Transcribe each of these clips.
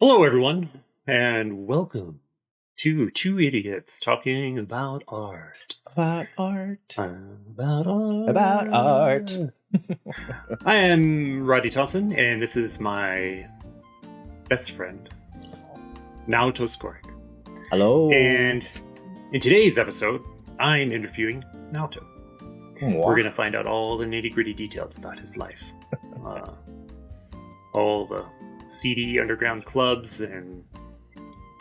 Hello, everyone, and welcome to Two Idiots Talking About Art. About art. About art. About art. I am Rodney Thompson, and this is my best friend, Naoto Skorick. Hello. And in today's episode, I'm interviewing Naoto. Wow. We're going to find out all the nitty-gritty details about his life. All the seedy underground clubs and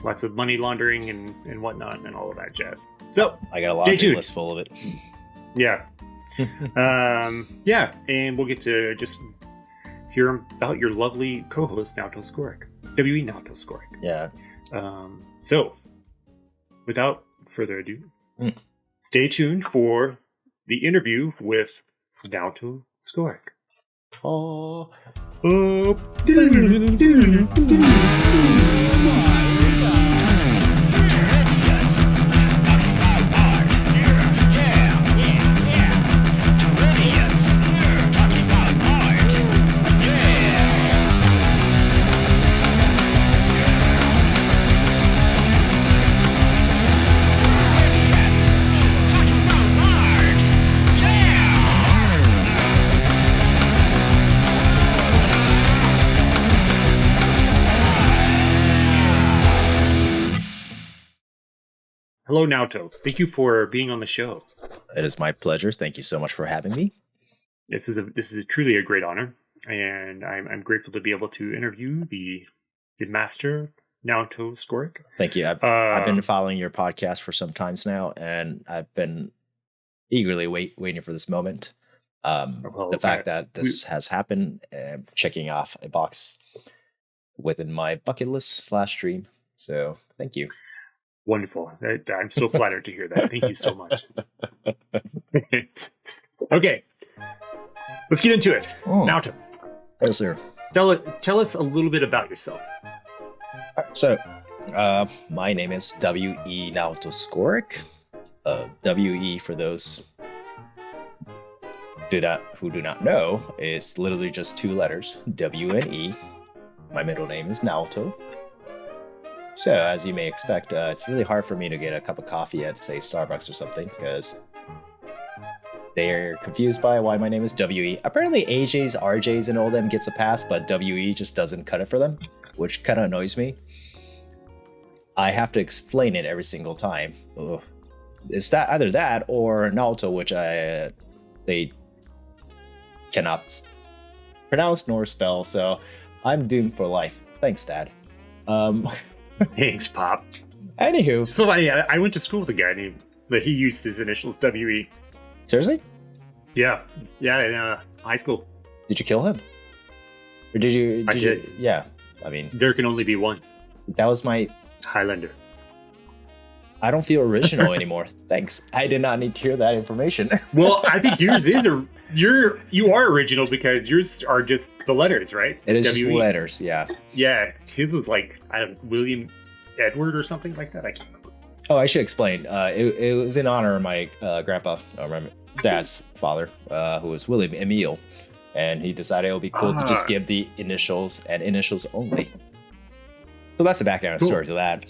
lots of money laundering and whatnot and all of that jazz. So I got a laundry list full of it. Yeah. And we'll get to just hear about your lovely co-host Naoto Skorick. W.E. Naoto Skorick. Yeah. So without further ado, stay tuned for the interview with Naoto Skorick. Oh. Hello, Naoto. Thank you for being on the show. It is my pleasure. Thank you so much for having me. This is truly a great honor, and I'm grateful to be able to interview the master Naoto Skorick. Thank you. I've been following your podcast for some times now, and I've been eagerly waiting for this moment. The fact that this has happened, checking off a box within my bucket list / dream. So thank you. Wonderful. I'm so flattered to hear that. Thank you so much. Okay. Let's get into it. Naoto. Yes, sir. Tell us a little bit about yourself. So, my name is W.E. Naoto Skorick. W.E. for those who do not know is literally just two letters, W and E. My middle name is Naoto. So, as you may expect, it's really hard for me to get a cup of coffee at, say, Starbucks or something, because they're confused by why my name is W.E. Apparently, AJs, RJs, and all them gets a pass, but W.E. just doesn't cut it for them, which kind of annoys me. I have to explain it every single time. Ugh. It's that either that or Naoto, which they cannot pronounce nor spell, so I'm doomed for life. Thanks, Dad. Thanks, Pop. Anywho. So funny, I went to school with a guy named that he used his initials W.E. Seriously? Yeah, in high school. Did you kill him? Or did you? I did. Yeah, I mean, there can only be one. That was my Highlander. I don't feel original anymore. Thanks. I did not need to hear that information. Well, I think yours is you are original because yours are just the letters, right? It is W-E. Just letters, yeah. Yeah, his was like William Edward or something like that. I can't remember. Oh, I should explain. It was in honor of my dad's father, who was William Emile, and he decided it would be cool to just give the initials and initials only. So that's the background story to that.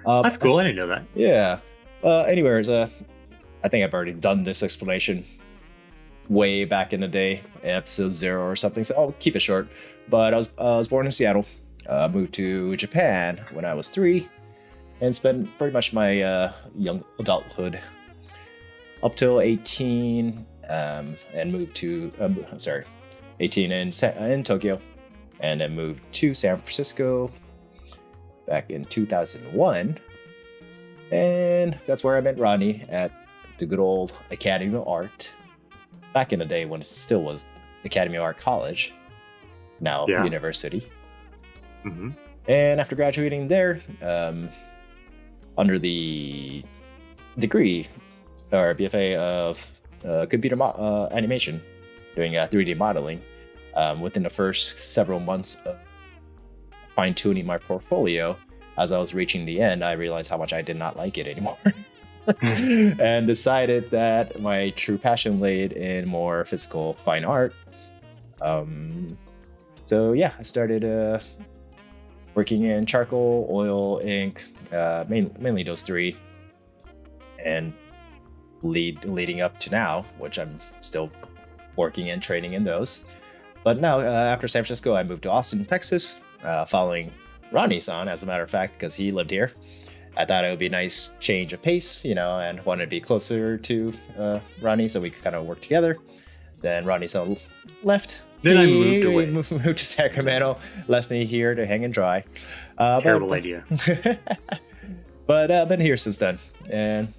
That's cool. I didn't know that. Yeah. Anyways, I think I've already done this explanation way back in the day, in episode 0 or something. So I'll keep it short. But I was born in Seattle. Moved to Japan when I was 3, and spent pretty much my young adulthood up till 18, and moved to 18 in Tokyo, and then moved to San Francisco back in 2001, and that's where I met Rodney at the good old Academy of Art, back in the day when it still was Academy of Art College, now university. Mm-hmm. And after graduating there, under the degree or BFA of computer animation, doing 3D modeling, within the first several months of fine-tuning my portfolio, as I was reaching the end, I realized how much I did not like it anymore. And decided that my true passion laid in more physical fine art. So yeah, I started working in charcoal, oil, ink, mainly those three, and leading up to now, which I'm still working and training in those. But now, after San Francisco, I moved to Austin, Texas, following Rodney-san, as a matter of fact, because he lived here. I thought it would be a nice change of pace, and wanted to be closer to Rodney so we could kind of work together. Then Rodney-san left. Then I moved away. Moved to Sacramento, left me here to hang and dry. Terrible idea. But I've been here since then, and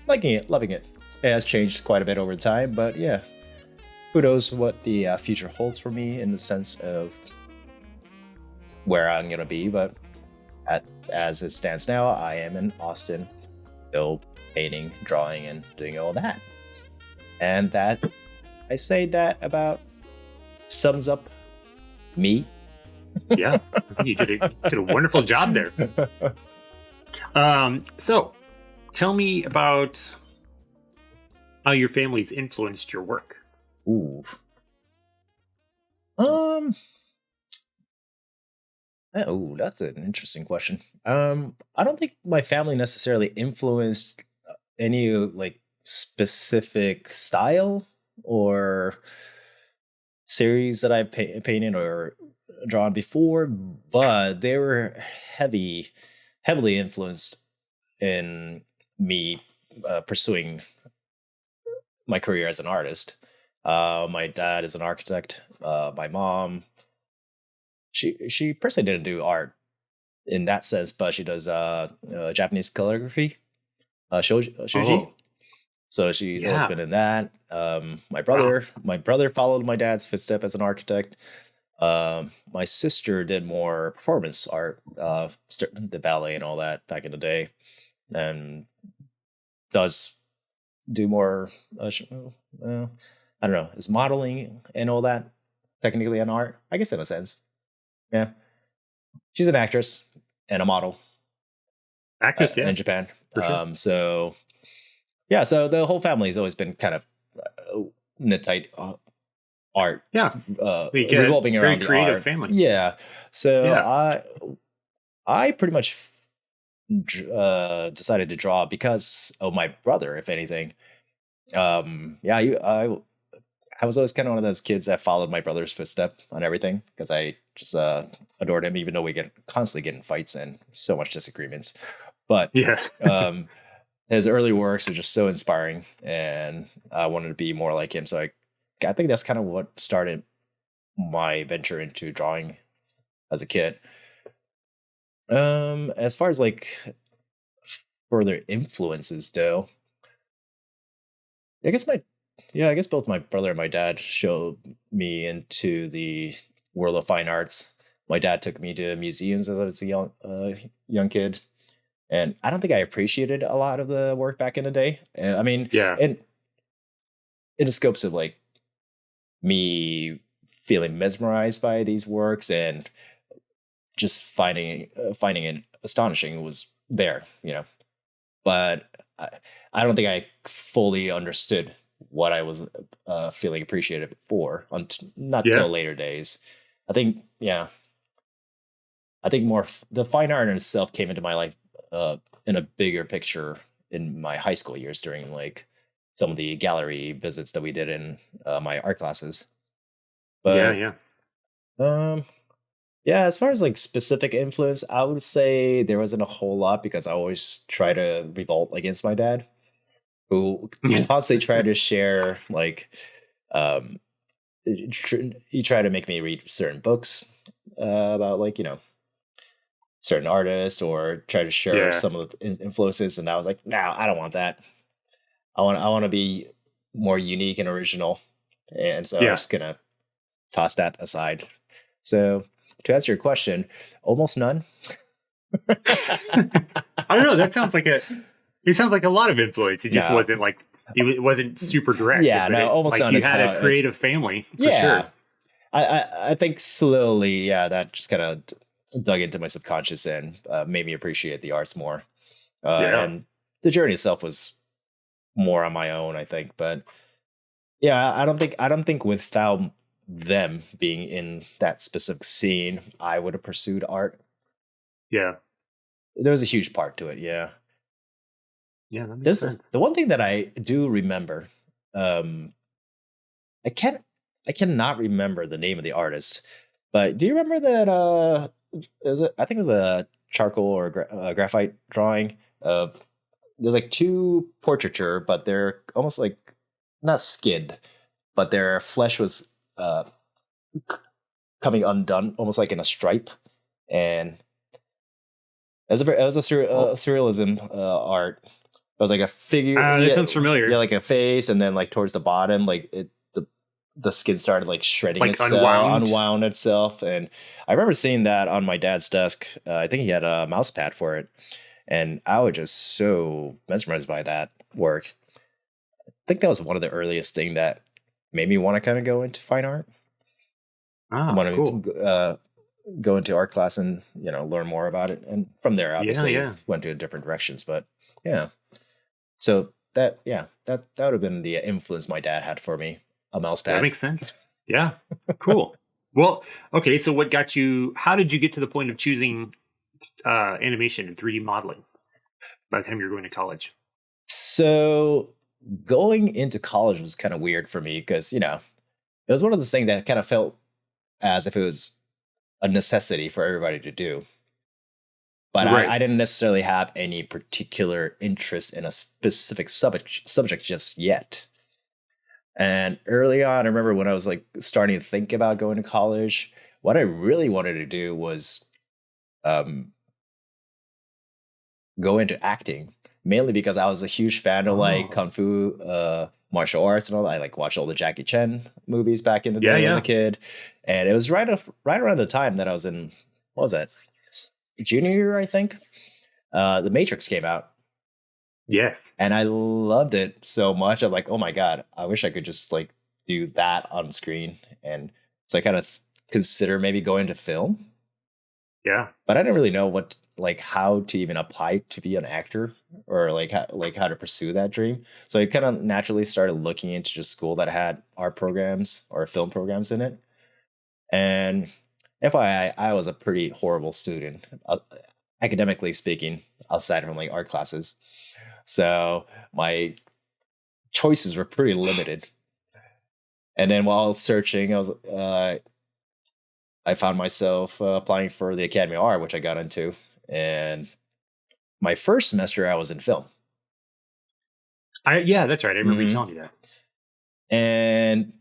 liking it, loving it. It has changed quite a bit over time, but yeah. Who knows what the future holds for me in the sense of where I'm going to be, but as it stands now, I am in Austin, still painting, drawing, and doing all that. And that, I say that about sums up me. Yeah, I think you did a wonderful job there. So, tell me about how your family's influenced your work. Ooh. Oh, that's an interesting question. I don't think my family necessarily influenced any like specific style or series that I've painted or drawn before, but they were heavily influenced in me pursuing my career as an artist. My dad is an architect. My mom, she personally didn't do art in that sense, but she does Japanese calligraphy, shoji. Oh. So she's always been in that. My brother followed my dad's footsteps as an architect. My sister did more performance art, the ballet and all that back in the day, and does do more. I don't know, is modeling and all that technically an art? I guess in a sense. Yeah. She's an actress and a model. Actress, in Japan. For sure. So, yeah, so the whole family has always been kind of in a tight art. Yeah. Revolving around very creative art. family. Yeah. So I pretty much decided to draw because of my brother, if anything. I was always kind of one of those kids that followed my brother's footsteps on everything because I just adored him, even though we constantly get in fights and so much disagreements. But his early works are just so inspiring, and I wanted to be more like him. So I think that's kind of what started my venture into drawing as a kid. As far as like further influences, though, I guess both my brother and my dad showed me into the world of fine arts. My dad took me to museums as I was a young kid, and I don't think I appreciated a lot of the work back in the day. I mean, in the scopes of like me feeling mesmerized by these works and just finding it astonishing was there, but I don't think I fully understood what I was feeling appreciated for till later days. I think more the fine art in itself came into my life in a bigger picture in my high school years during like some of the gallery visits that we did in my art classes. But as far as like specific influence, I would say there wasn't a whole lot because I always try to revolt against my dad, who constantly tried to share like he tried to make me read certain books about like certain artists or try to share some of the influences, and I was like, no, I don't want that. I want to be more unique and original, and so I'm just gonna toss that aside. So to answer your question, almost none. I don't know. That sounds like it sounds like a lot of influence. It just wasn't like it wasn't super direct. Yeah, no, almost none. You had a creative family. For sure. I think slowly, that just kind of dug into my subconscious and made me appreciate the arts more. And the journey itself was more on my own, I think. But I don't think without them being in that specific scene, I would have pursued art Yeah. There was a huge part to it. Yeah. Yeah, that makes There's sense. the one thing that I do remember. Um, I can't. I cannot remember the name of the artist, but do you remember that? Is it? I think it was a charcoal or graphite drawing. There's like two portraiture, but they're almost like not skinned, but their flesh was coming undone, almost like in a stripe, and it was a Oh, surrealism art. It was like a figure, that yeah, sounds yeah, familiar. like a face, and then like towards the bottom, like the skin started like shredding Like itself, unwound. unwound itself, and I remember seeing that on my dad's desk. I think he had a mouse pad for it, and I was just so mesmerized by that work. I think that was one of the earliest thing that made me want to kind of go into fine art. Ah, Want cool. to go into art class and learn more about it, and from there, Yeah, obviously, yeah. went to different directions. But yeah, so that that would have been the influence my dad had for me. A mouse That pad. makes sense. Yeah. Cool. Well, okay, so what got you how did you get to the point of choosing animation and 3D modeling by the time you're going to college? So going into college was kind of weird for me because it was one of those things that kind of felt as if it was a necessity for everybody to do. But I Right. didn't necessarily have any particular interest in a specific subject just yet. And early on, I remember when I was like starting to think about going to college, what I really wanted to do was um, go into acting, mainly because I was a huge fan of like Oh. kung fu, martial arts, and all that. I like watched all the Jackie Chan movies back in the Yeah, day as a yeah. kid, and it was right around the time that I was in what was that junior year, I think. The Matrix came out, Yes. and I loved it so much. I'm like, oh my god, I wish I could just like do that on screen, and so I kind of consider maybe going to film, Yeah. but I didn't really know what like how to even apply to be an actor or like how to pursue that dream. So I kind of naturally started looking into just school that had art programs or film programs in it. And FYI, I was a pretty horrible student, academically speaking, outside from like art classes. So my choices were pretty limited. And then while searching, I found myself applying for the Academy of Art, which I got into, and my first semester I was in film. Yeah, that's right. I remember you Hmm. telling me that. And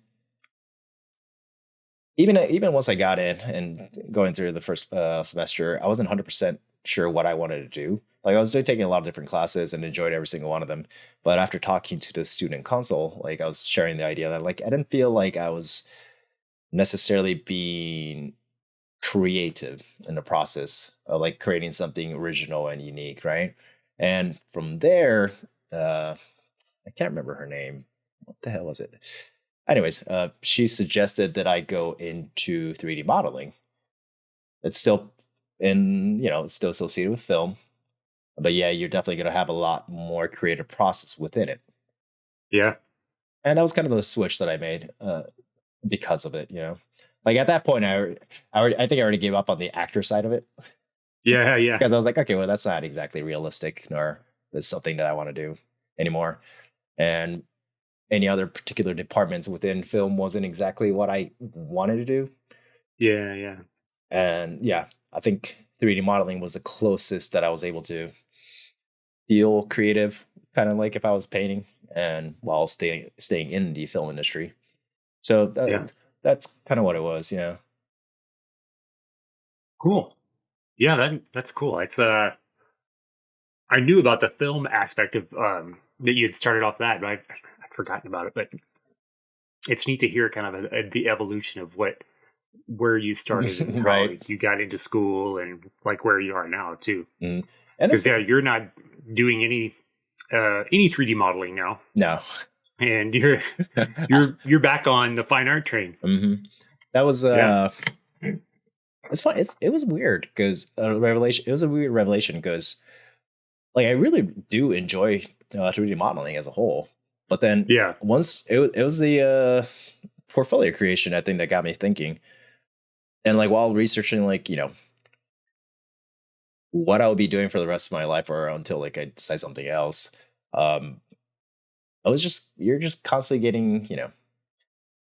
even once I got in and going through the first semester, I wasn't 100% sure what I wanted to do. Like I was taking a lot of different classes and enjoyed every single one of them. But after talking to the student council, like I was sharing the idea that like I didn't feel like I was necessarily being creative in the process of like creating something original and unique, right? And from there, I can't remember her name. What the hell was it? Anyways, she suggested that I go into 3D modeling. It's still it's still associated with film, but yeah, you're definitely going to have a lot more creative process within it. Yeah. And that was kind of the switch that I made because of it. Like at that point, I think I already gave up on the actor side of it Yeah, yeah. because I was like, okay, well, that's not exactly realistic, nor is something that I want to do anymore. And any other particular departments within film wasn't exactly what I wanted to do. Yeah, yeah. And yeah, I think 3D modeling was the closest that I was able to feel creative, kind of like if I was painting, and while staying in the film industry. So Yeah. that's kind of what it was. Yeah. Cool. Yeah, that's cool. It's I knew about the film aspect of that you had started off that, but I'd forgotten about it. But it's neat to hear kind of the evolution of where you started and how Right. you got into school and like where you are now too. Mm. And Because it's yeah, you're not doing any 3D modeling now, no. and you're back on the fine art train. Hmm. That was Yeah. it's fun. It was weird because a revelation. It was a weird revelation because like I really do enjoy 3D modeling as a whole, but then Yeah. once it was the portfolio creation I think that got me thinking, and like while researching like what I would be doing for the rest of my life or until like I decide something else. Um, you're just constantly getting,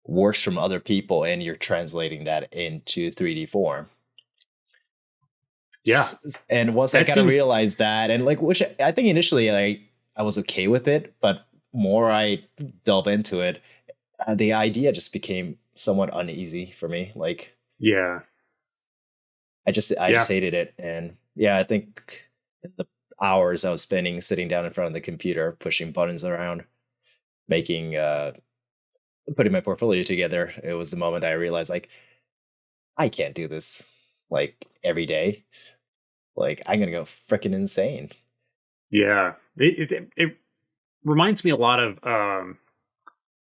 works from other people and you're translating that into 3D form. Yeah. And once I kind of realized that, and like, which I think initially I was okay with it, but more I delve into it, the idea just became somewhat uneasy for me. Like, yeah, I just hated it. And yeah, I think the hours I was spending sitting down in front of the computer, pushing buttons around, making, putting my portfolio together, it was the moment I realized, like, I can't do this like every day. Like, I'm gonna go freaking insane. Yeah, it reminds me a lot of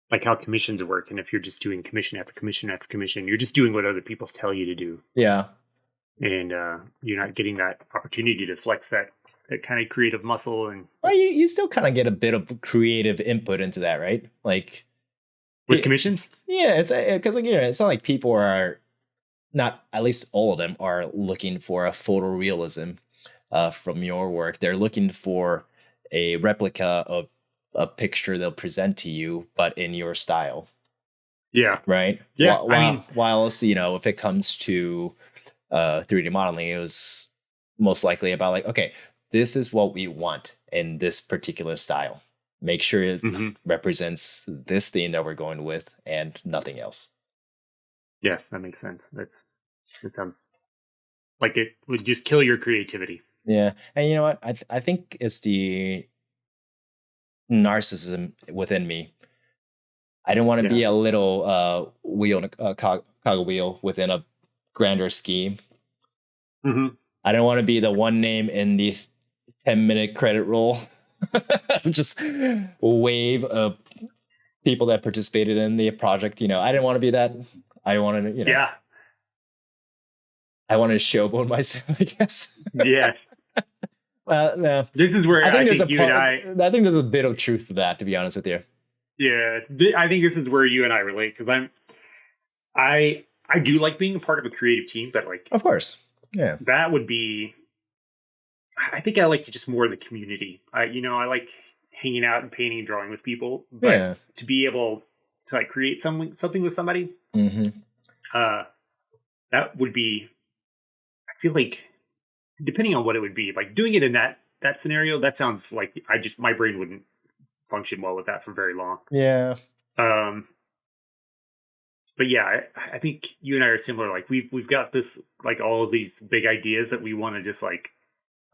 like how commissions work, and if you're just doing commission after commission after commission, you're just doing what other people tell you to do. Yeah, and you're not getting that opportunity to flex that kind of creative muscle. And well, you still kind of get a bit of creative input into that, right? Like with commissions, yeah, it's because like it's not like people are not, at least all of them are looking for a photorealism from your work. They're looking for a replica of a picture they'll present to you, but in your style. Yeah. Right. Yeah. Whilst if it comes to 3D modeling, it was most likely about like, okay, this is what we want in this particular style. Make sure it represents this theme that we're going with and nothing else. Yeah, that makes sense. That sounds like it would just kill your creativity. Yeah. And you know what? I think it's the narcissism within me. I don't want to be a little wheel, cog wheel within a grander scheme. I don't want to be the one name in the 10-minute credit roll. Just wave of people that participated in the project. I didn't want to be that. I wanted to, Yeah. I wanted to showboat myself, I guess. Yeah. Well, no. This is where I think you and I think there's a bit of truth to that, to be honest with you. Yeah, I think this is where you and I relate, because I do like being a part of a creative team, but like, of course, yeah, that would be. I think I like just more the community. I like hanging out and painting and drawing with people, but to be able to like create something with somebody, that would be. I feel like, depending on what it would be, like doing it in that scenario, that sounds like my brain wouldn't function well with that for very long. Yeah. But yeah, I think you and I are similar. Like we've got this, like all of these big ideas that we want to just like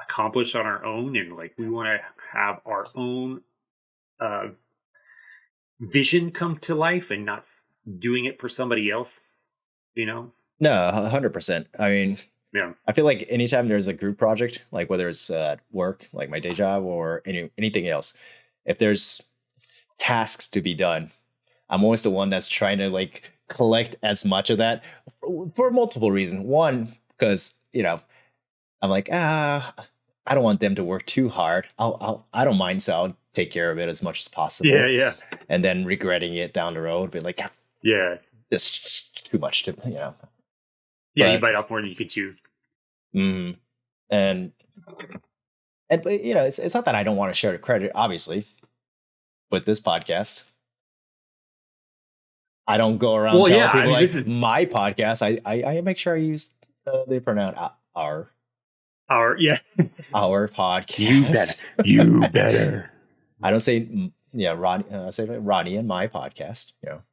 accomplish on our own, and like we want to have our own vision come to life, and not doing it for somebody else. No, 100%. I mean, yeah, I feel like anytime there's a group project, like whether it's work, like my day job, or anything else, if there's tasks to be done, I'm always the one that's trying to like collect as much of that for multiple reasons. One, because I'm like, I don't want them to work too hard. I don't mind, so I'll take care of it as much as possible. Yeah. And then regretting it down the road, be like, yeah, this is too much to Yeah, you bite off more than you can chew. And but it's not that I don't want to share the credit, obviously. With this podcast, I don't go around telling people this is my podcast. I make sure I use the pronoun our. Our podcast. You better. I don't say Rodney. I say Rodney and my podcast. So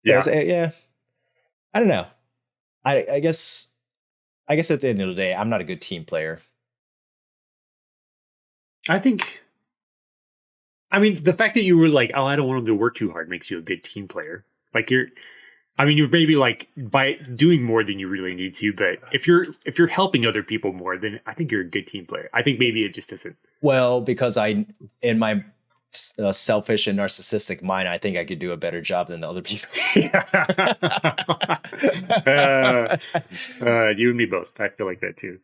yeah. I say, I don't know. I guess at the end of the day, I'm not a good team player. I mean, the fact that you were like, I don't want them to work too hard makes you a good team player. Like you're maybe like by doing more than you really need to, but if you're helping other people more, then I think you're a good team player. I think maybe it just isn't. Well, because in my selfish and narcissistic mind, I think I could do a better job than the other people. You and me both. I feel like that too.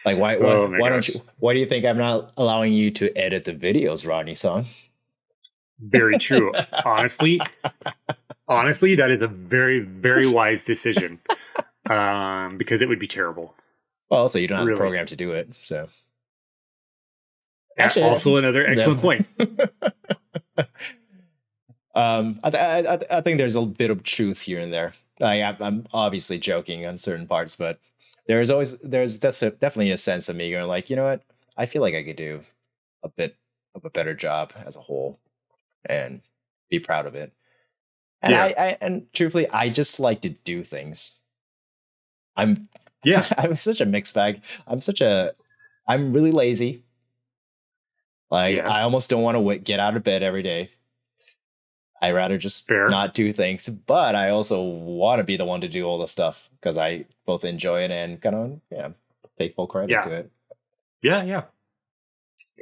Like why don't you? Why do you think I'm not allowing you to edit the videos, Rodney Song? Very true. Honestly, that is a very, very wise decision. Because it would be terrible. Well, also you don't have the Really. program to do it, so Also actually, another yeah. excellent point. I think there's a bit of truth here and there. I'm obviously joking on certain parts, but definitely a sense of me going like, you know what? I feel like I could do a bit of a better job as a whole and be proud of it. And Yeah. and truthfully, I just like to do things. I'm Yeah. I'm such a mixed bag. I'm really lazy. Like Yeah. I almost don't want to get out of bed every day. I rather just Fair. not do things, but I also want to be the one to do all the stuff because I both enjoy it and kind of take full credit Yeah. to it. Yeah. Yeah.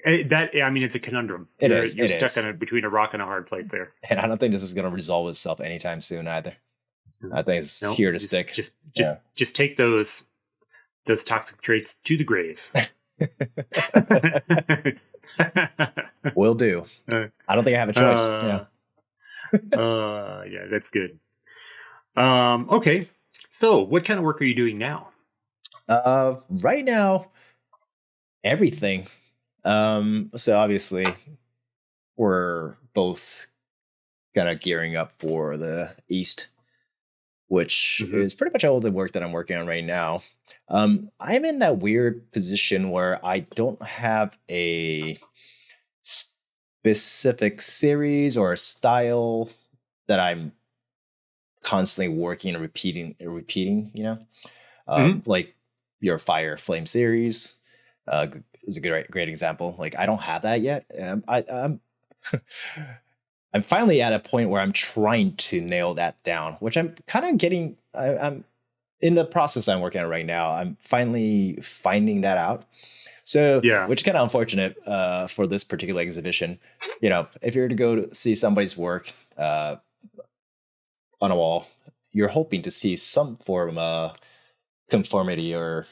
I mean, it's a conundrum. It You're is. you're It stuck is. between a rock and a hard place there. And I don't think this is going to resolve itself anytime soon either. I think it's No, here to just stick. just just Yeah. just take those toxic traits to the grave. Will do. uh, I don't think I have a choice. Yeah. yeah, that's good. Okay. So, what kind of work are you doing now? Right now, everything. So obviously we're both kind of gearing up for the East, which Hmm. is pretty much all the work that I'm working on right now. I'm in that weird position where I don't have a specific series or a style that I'm constantly working and repeating, Hmm. like your Fire Flame series is a great example. Like I don't have that yet. I'm I'm finally at a point where I'm trying to nail that down, which I'm kind of getting. I'm in the process I'm working on right now. I'm finally finding that out. So, Yeah. which is kind of unfortunate for this particular exhibition. If you're to go to see somebody's work on a wall, you're hoping to see some form of conformity or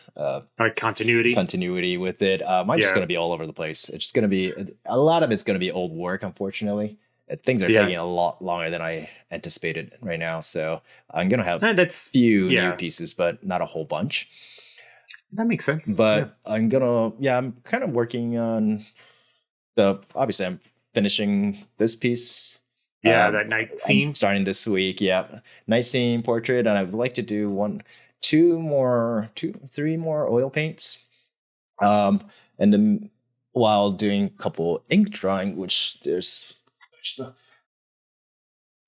Continuity. continuity with it. Mine's just Yeah. going to be all over the place. It's just going to be a lot of it's going to be old work, unfortunately. Things are Yeah. taking a lot longer than I anticipated right now. So I'm going to have That's few new yeah. pieces, but not a whole bunch. That makes sense. Yeah. But I'm kind of working on obviously I'm finishing this piece. Yeah. That night I'm scene. starting this week. Yeah. Nice scene portrait. And I'd like to do three more oil paints. And then while doing a couple ink drawing, which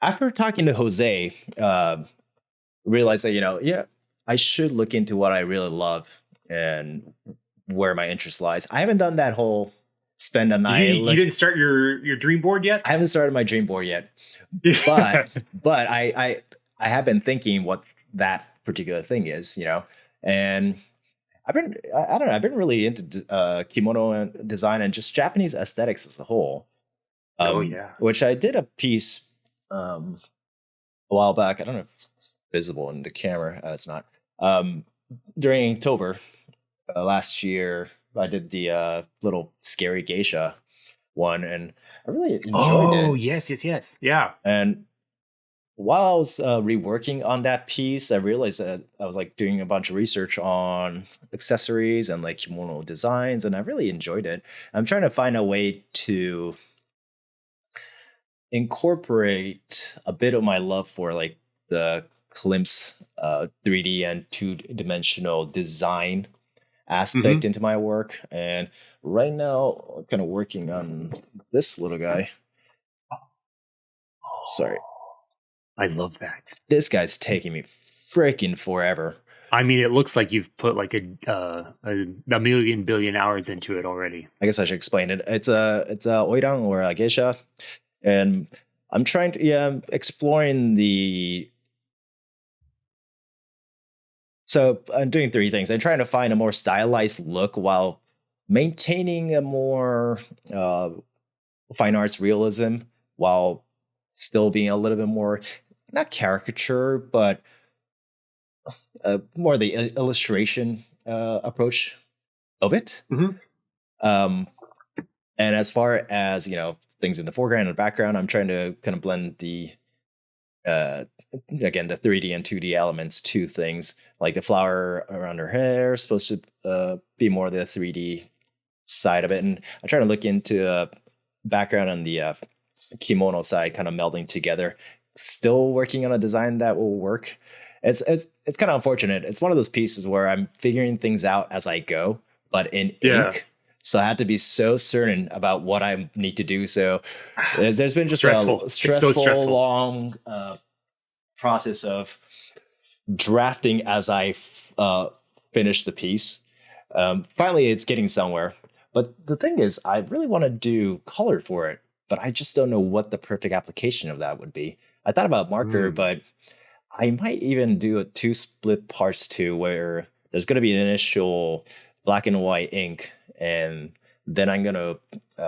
after talking to Jose, realized that, I should look into what I really love and where my interest lies. I haven't done that whole spend a You, night. you didn't start your dream board yet? I haven't started my dream board yet, but I have been thinking what that particular thing is, and I don't know, I've been really into kimono and design and just Japanese aesthetics as a whole. Oh yeah. Which I did a piece a while back. I don't know if it's visible in the camera. It's not. During October last year, I did the little scary geisha one, and I really enjoyed Oh it. yes. Yeah. And while I was reworking on that piece, I realized that I was like doing a bunch of research on accessories and like kimono designs, and I really enjoyed it. I'm trying to find a way to incorporate a bit of my love for like the glimpse 3D and two-dimensional design aspect into my work. And right now I'm kind of working on this little guy. Sorry, I love that. this guy's taking me freaking forever. I mean, it looks like you've put like a million billion hours into it already. I guess I should explain it. It's a oirang or a geisha, and I'm trying to I'm exploring the. So I'm doing three things. I'm trying to find a more stylized look while maintaining a more fine arts realism, while still being a little bit more not caricature, but more the illustration approach of it. Mhm. And as far as things in the foreground and the background, I'm trying to kind of blend the again, the 3D and 2D elements to things. Like the flower around her hair is supposed to be more the 3D side of it. And I try to look into background on the kimono side, kind of melding together. Still working on a design that will work. It's kind of unfortunate. It's one of those pieces where I'm figuring things out as I go, but in ink. So I have to be so certain about what I need to do. So there's been just stressful. a stressful, long process of drafting as I finish the piece. Finally, it's getting somewhere. But the thing is, I really want to do color for it, but I just don't know what the perfect application of that would be. I thought about marker, but I might even do a 2 split parts too, where there's going to be an initial black and white ink, and then I'm going to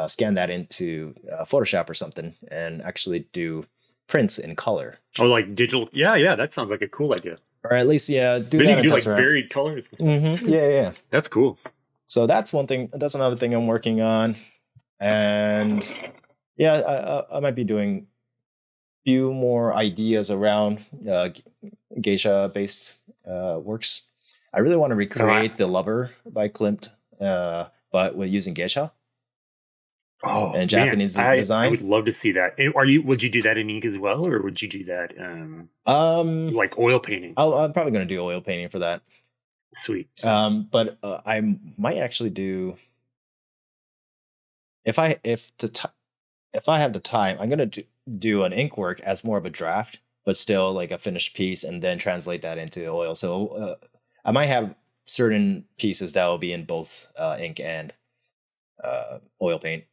scan that into Photoshop or something and actually do prints in color. Oh, like digital. Yeah. That sounds like a cool idea. Or at least, do then that. You can do like varied colors. And stuff. Yeah. That's cool. So that's one thing. That's another thing I'm working on. And I might be doing a few more ideas around geisha-based works. I really want to recreate The Lover by Klimt, but with using geisha. Oh, and Japanese design. I would love to see that. Would you do that in ink as well, or would you do that like oil painting? I'm probably going to do oil painting for that. Sweet. But I might actually do, if I have the time, I'm going to do an ink work as more of a draft, but still like a finished piece, and then translate that into oil. So I might have certain pieces that will be in both ink and oil paint.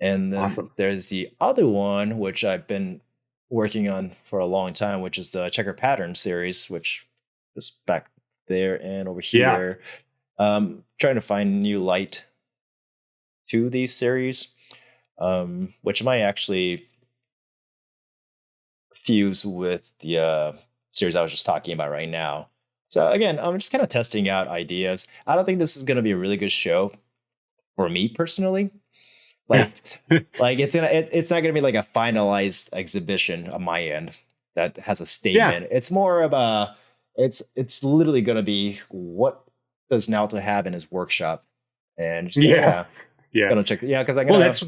And then awesome. There's the other one, which I've been working on for a long time, which is the Checker Pattern series, which is back there and over here. Trying to find new light to these series, which might actually fuse with the series I was just talking about right now. So again, I'm just kind of testing out ideas. I don't think this is going to be a really good show for me personally. Like it's not gonna be like a finalized exhibition on my end that has a statement. It's more of it's literally gonna be, what does Naoto have in his workshop, and just gonna check. Because I that's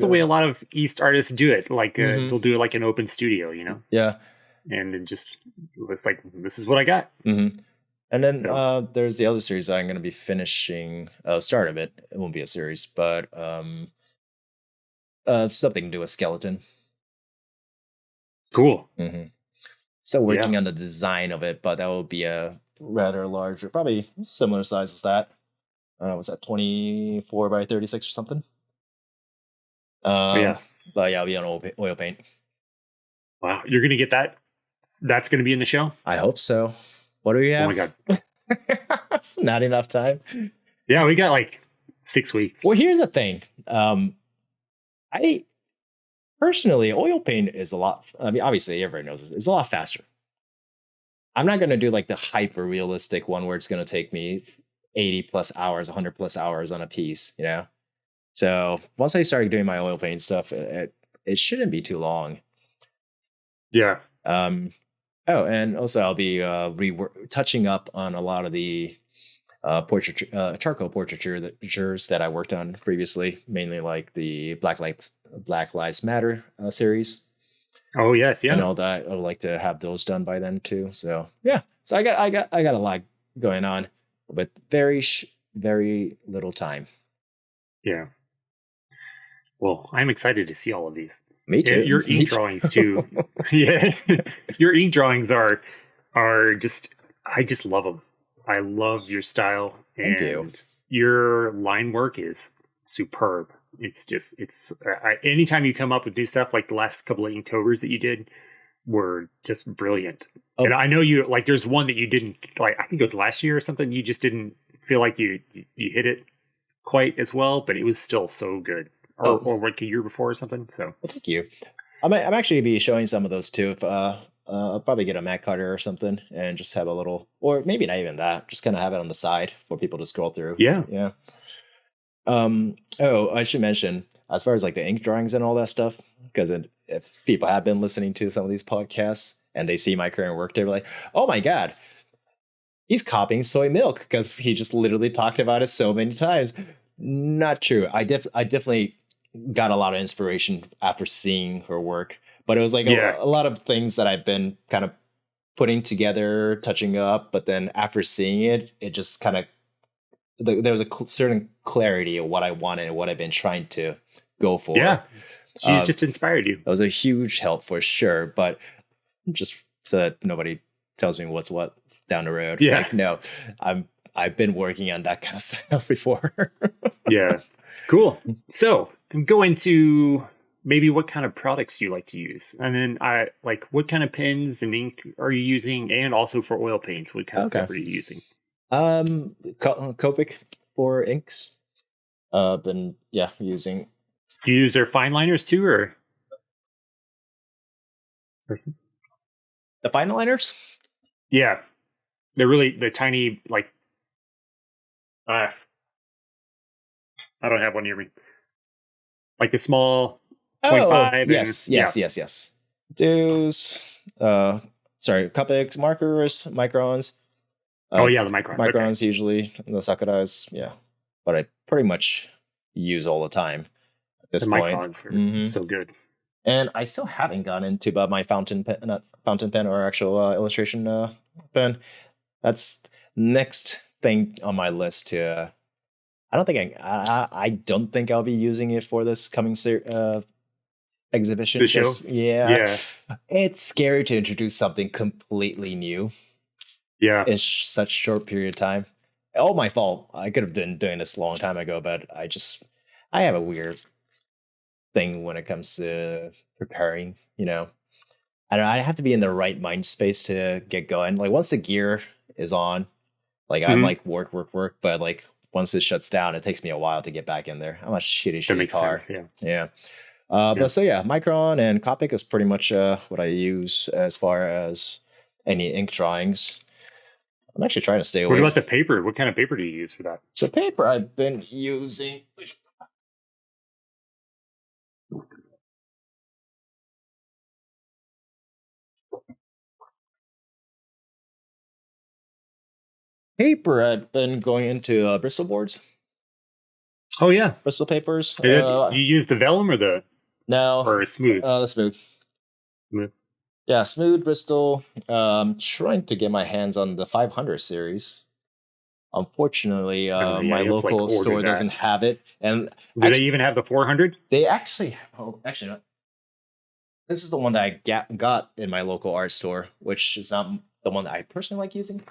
the way a lot of East artists do it. Like they'll do it like an open studio, and it just it's like, this is what I got. And then there's the other series that I'm going to be finishing. Start of it. It won't be a series, but something to do with skeleton. Cool. Still working on the design of it, but that will be a rather large, probably similar size as that. Was that 24 by 36 or something? But it'll be on oil paint. Wow, you're going to get that? That's going to be in the show? I hope so. What do we have? Oh my God. Not enough time. Yeah, we got like 6 weeks. Well, here's the thing. I personally, oil paint is a lot. I mean, obviously, everybody knows this. It's a lot faster. I'm not going to do like the hyper realistic one where it's going to take me 80 plus hours, 100 plus hours on a piece, So once I started doing my oil paint stuff, it shouldn't be too long. Yeah. Oh, and also I'll be touching up on a lot of the charcoal portraitures that I worked on previously, mainly like the Black Lives Matter series. Oh yes, and all that. I would like to have those done by then too. So so I got a lot going on, but very little time. Yeah. Well, I'm excited to see all of these. Me too. Your ink drawings too. Your ink drawings are just, I just love them. I love your style. Thank you. Your line work is superb. It's just, anytime you come up with new stuff, like the last couple of Inktovers that you did were just brilliant. Oh. And I know you, like, there's one that you didn't, like, I think it was last year or something. You just didn't feel like you hit it quite as well, but it was still so good. Or like a year before or something. So well, thank you. I'm actually be showing some of those too. If I'll probably get a mat cutter or something and just have a little, or maybe not even that, just kind of have it on the side for people to scroll through. Yeah. Oh, I should mention, as far as like the ink drawings and all that stuff, because if people have been listening to some of these podcasts and they see my current work, they're like, oh my God, he's copying soy milk because he just literally talked about it so many times. Not true. I definitely got a lot of inspiration after seeing her work, but it was like a lot of things that I've been kind of putting together, touching up, but then after seeing it, it just kind of there was a certain clarity of what I wanted and what I've been trying to go for. Yeah, she's just inspired you. That was a huge help for sure, but just so that nobody tells me what's what down the road. Yeah, like, no, I've been working on that kind of stuff before. Yeah, cool. So I'm going to maybe what kind of products do you like to use, and then what kind of pens and ink are you using, and also for oil paints, what kind of stuff are you using? Copic for inks. Been using. Do you use their fine liners too, or the fine liners? Yeah, they're tiny, like I don't have one near me. Like the small 0.5. Yes. Those Copics, markers, microns. The microns okay. Usually, the Sakurais, but I pretty much use all the time at this point. Microns are so good. And I still haven't gone into my fountain pen, not fountain pen or actual illustration pen. That's next thing on my list to. I don't think I'll be using it for this coming exhibition. The show? Yeah. It's scary to introduce something completely new. Yeah. In such a short period of time. All my fault. I could have been doing this a long time ago, but I have a weird thing when it comes to preparing, I don't know, I have to be in the right mind space to get going. Like once the gear is on, like I'm like work, but like once it shuts down, it takes me a while to get back in there. I'm a shitty car. Sense, yeah. But so Micron and Copic is pretty much what I use as far as any ink drawings. I'm actually trying to stay away. What about the paper? What kind of paper do you use for that? So paper I've been using. Paper I've been going into Bristol boards. Oh yeah, Bristol papers. Do you use the vellum or the or smooth? The smooth. Yeah, smooth Bristol. Trying to get my hands on the 500 series. Unfortunately, my local store doesn't have it. And do they even have the 400? They actually. Oh, actually, not. This is the one that I got in my local art store, which is not the one that I personally like using.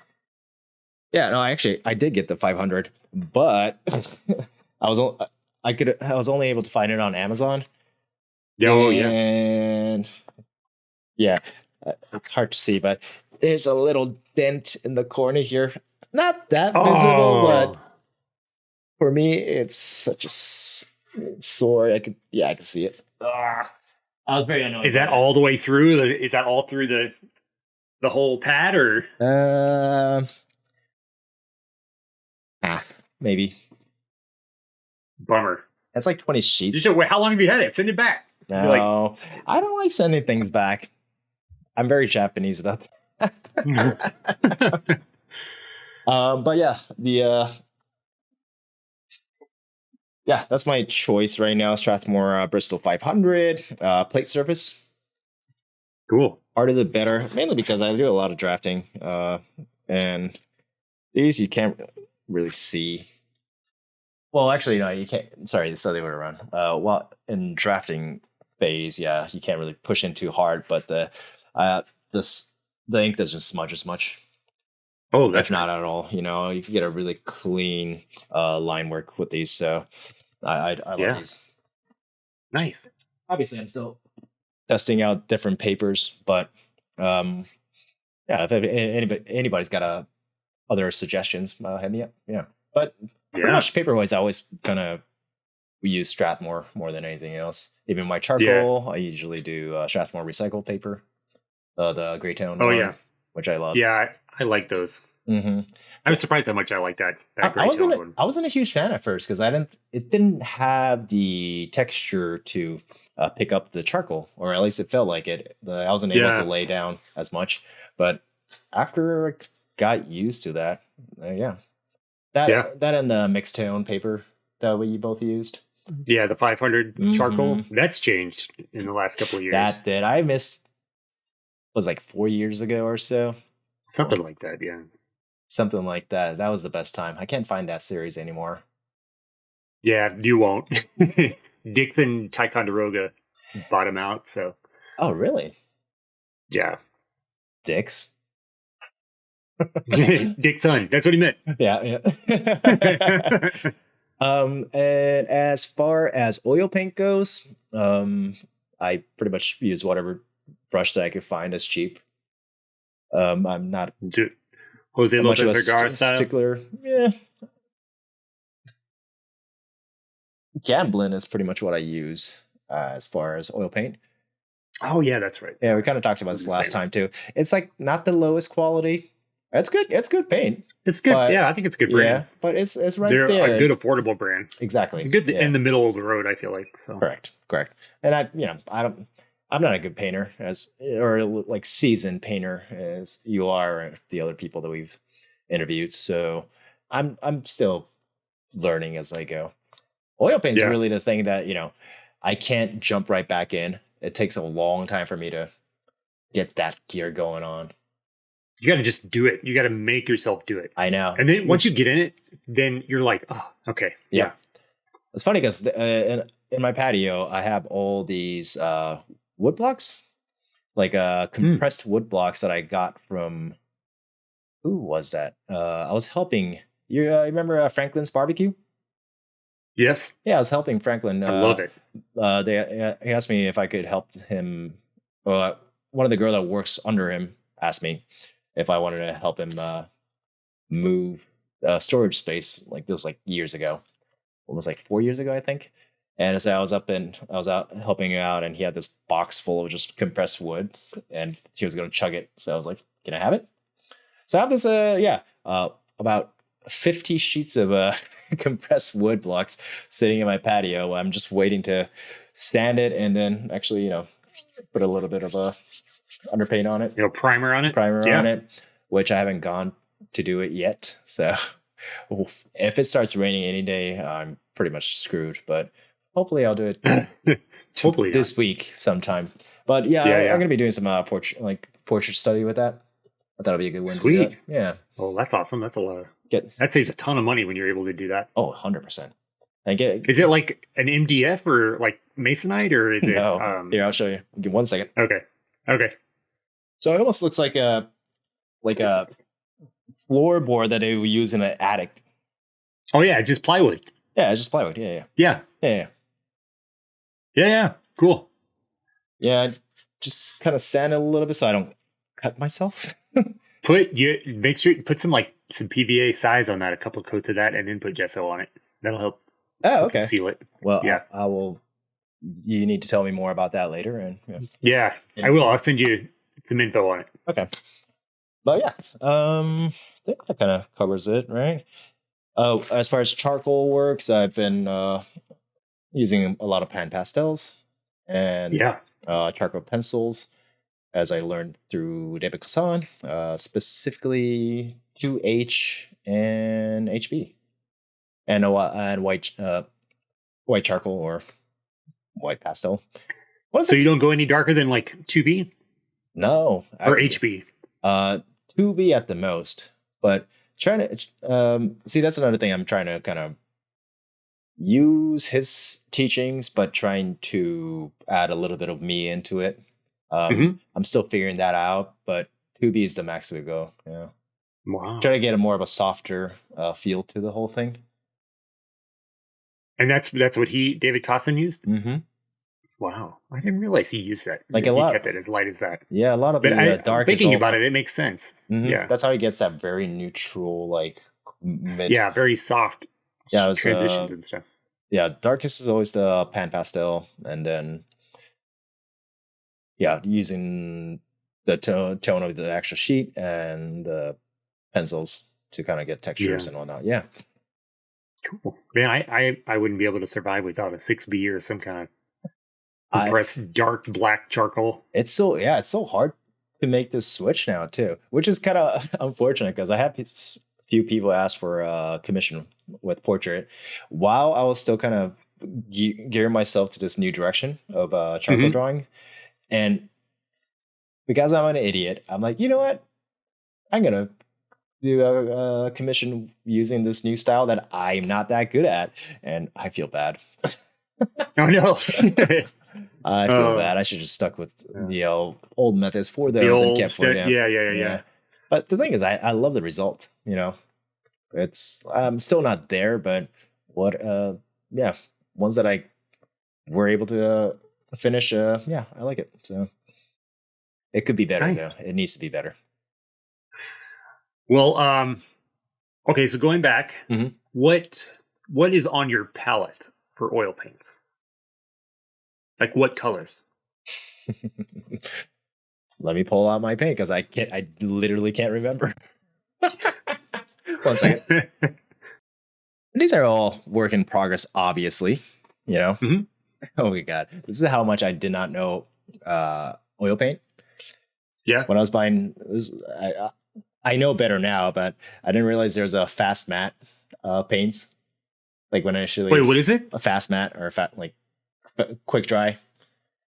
Yeah, no, I did get the 500, but I was only able to find it on Amazon. And it's hard to see, but there's a little dent in the corner here. Not that visible, but for me, it's such a sore. I can see it. I was very annoyed. Is that all the way through? Is that all through the whole pad, or half maybe? Bummer. That's like 20 sheets. How long have you had it? Send it back. No, I don't like sending things back. I'm very Japanese about that. But that's my choice right now. Strathmore Bristol 500 plate surface. Cool. Harder the better, mainly because I do a lot of drafting, and these you can't really see. Well, actually, no, you can't. Sorry, this is the other way around. While in drafting phase, you can't really push in too hard, but the ink doesn't smudge as much. Oh, that's not at all. You can get a really clean line work with these. So I love these. Nice. Obviously, I'm still testing out different papers, but if anybody's got other suggestions, hit me up. Yeah, but pretty much paper-wise, I always we use Strathmore more than anything else. Even my charcoal, I usually do Strathmore recycled paper, the gray tone. Oh, yeah. Which I love. Yeah, I like those. Mm-hmm. I was surprised how much I like that I gray tone one. wasn't a huge fan at first because it didn't have the texture to pick up the charcoal, or at least it felt like it. I wasn't able to lay down as much, but after I got used to that, yeah, that and the mixed tone paper that we both used. Yeah, the 500 charcoal, that's changed in the last couple of years. That did. I missed, was like 4 years ago or so. Something like that, yeah. Something like that. That was the best time. I can't find that series anymore. Yeah, you won't. Dix and Ticonderoga bought him out, so. Oh, really? Yeah. Dix? Dick's son. That's what he meant. Yeah. And as far as oil paint goes, I pretty much use whatever brush that I could find as cheap. I'm not Jose Lopez Vergara style stickler. Yeah. Gamblin is pretty much what I use as far as oil paint. Oh yeah, that's right. Yeah, we kind of talked about this last time too. It's like not the lowest quality. It's good. It's good paint. It's good. Yeah, I think it's a good brand. Yeah, but it's right They're there. A good affordable brand. Exactly. Good in the middle of the road, I feel like. So correct. And I'm not a good painter or like seasoned painter as you are, or the other people that we've interviewed. So I'm still learning as I go. Oil paint's really the thing that, I can't jump right back in. It takes a long time for me to get that gear going on. You got to just do it. You got to make yourself do it. I know. And then once you get in it, then you're like, oh, okay. Yeah. It's funny because in my patio, I have all these wood blocks, like compressed wood blocks that I got from, who was that? I was helping, you remember Franklin's Barbecue? Yes. Yeah, I was helping Franklin. I love it. He asked me if I could help him. One of the girls that works under him asked me if I wanted to help him move storage space. Like this was like years ago. It was like 4 years ago, I think. And so I was out helping him out, and he had this box full of just compressed wood, and he was going to chug it. So I was like, "Can I have it?" So I have this, about 50 sheets of compressed wood blocks sitting in my patio. I'm just waiting to stand it and then actually, put a little bit of underpaint on it. Primer on it. On it, which I haven't gone to do it yet. So if it starts raining any day, I'm pretty much screwed. But hopefully I'll do it hopefully this week sometime. But I'm going to be doing some portrait study with that. I thought it'd be a good one. Sweet. Yeah. Oh, that's awesome. That's a lot. That saves a ton of money when you're able to do that. Oh, 100%. Is it like an MDF or like masonite, or is it? No. Here, I'll show you. Give 1 second. Okay. So it almost looks like a floorboard that they would use in an attic. Oh yeah, just plywood. Yeah, just plywood. Yeah. Cool. Yeah, just kind of sand it a little bit so I don't cut myself. Make sure you put some PVA size on that, a couple of coats of that, and then put gesso on it. That'll help. Oh, okay. Seal it. Well, yeah, I will. You need to tell me more about that later, and I will. I'll send you some info on it. Okay. But yeah, I think that kind of covers it, right? Oh, as far as charcoal works, I've been using a lot of pan pastels and charcoal pencils, as I learned through David Kassan, specifically 2H and HB, and white charcoal or white pastel. So you don't go any darker than 2B? No, or HB. 2B at the most, but trying to see, that's another thing I'm trying to kind of use his teachings, but trying to add a little bit of me into it. I'm still figuring that out, but 2B is the max we go. Yeah. Wow. Try to get a more of a softer feel to the whole thing. And that's what David Cosson used? Mm-hmm. Wow. I didn't realize he used that. He kept it as light as that. Yeah, a lot of the dark. Thinking about it makes sense. Mm-hmm. Yeah. That's how he gets that very neutral, mid. Yeah, very soft transitions and stuff. Yeah, darkest is always the pan pastel, and then using the tone of the actual sheet and the pencils to kind of get textures Yeah. and whatnot. Yeah. Cool. Man, I wouldn't be able to survive without a 6B or some kind of I compressed dark black charcoal. It's so hard to make this switch now too, which is kind of unfortunate because I had few people ask for a commission with portrait while I was still kind of gearing myself to this new direction of charcoal Hmm. drawing. And because I'm an idiot, I'm like, you know what? I'm gonna do a commission using this new style that I'm not that good at, and I feel bad. Oh no. I feel Oh, bad. I should just stuck with yeah. the old methods for The those and old kept for stuff. them. Yeah. Yeah. But the thing is, I love the result. You know, it's I'm still not there, but what yeah, ones that I were able to finish, yeah, I like it. So it could be better though. Nice. It needs to be better. Well, okay, so going back, Mhm. what is on your palette for oil paints? Like what colors? Let me pull out my paint because I literally can't remember. 1 second. These are all work in progress, obviously. You know. Mhm. Oh my god, this is how much I did not know oil paint Yeah. when I was buying this. I know better now, but I didn't realize there's a fast matte paints. Like when initially, Wait, what is it? a fast matte or a quick dry.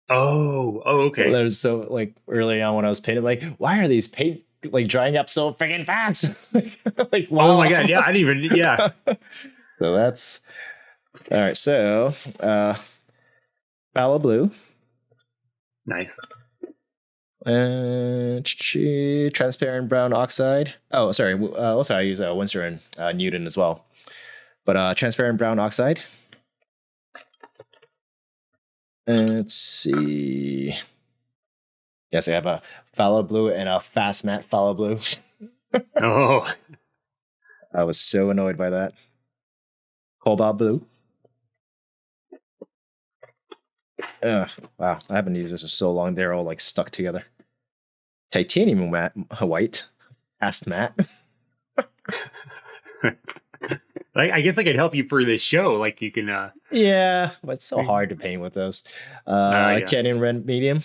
Oh, okay. That was so like early on when I was painting. Like, why are these paint like drying up so freaking fast? Like, wow. Oh my god, yeah, I didn't even, yeah. So that's all right. So, phthalo blue. Nice. Transparent brown oxide. Oh, sorry. Also, I use Winsor and Newton as well. But transparent brown oxide. Let's see. Yes, I have a phthalo blue and a fast matte phthalo blue. Oh, I was so annoyed by that. Cobalt blue. Wow, I haven't used this in so long. They're all like stuck together. Titanium matte, white, fast matte. I guess I could help you for this show. Like you can, Yeah, but it's so hard to paint with those. yeah. Canyon red medium.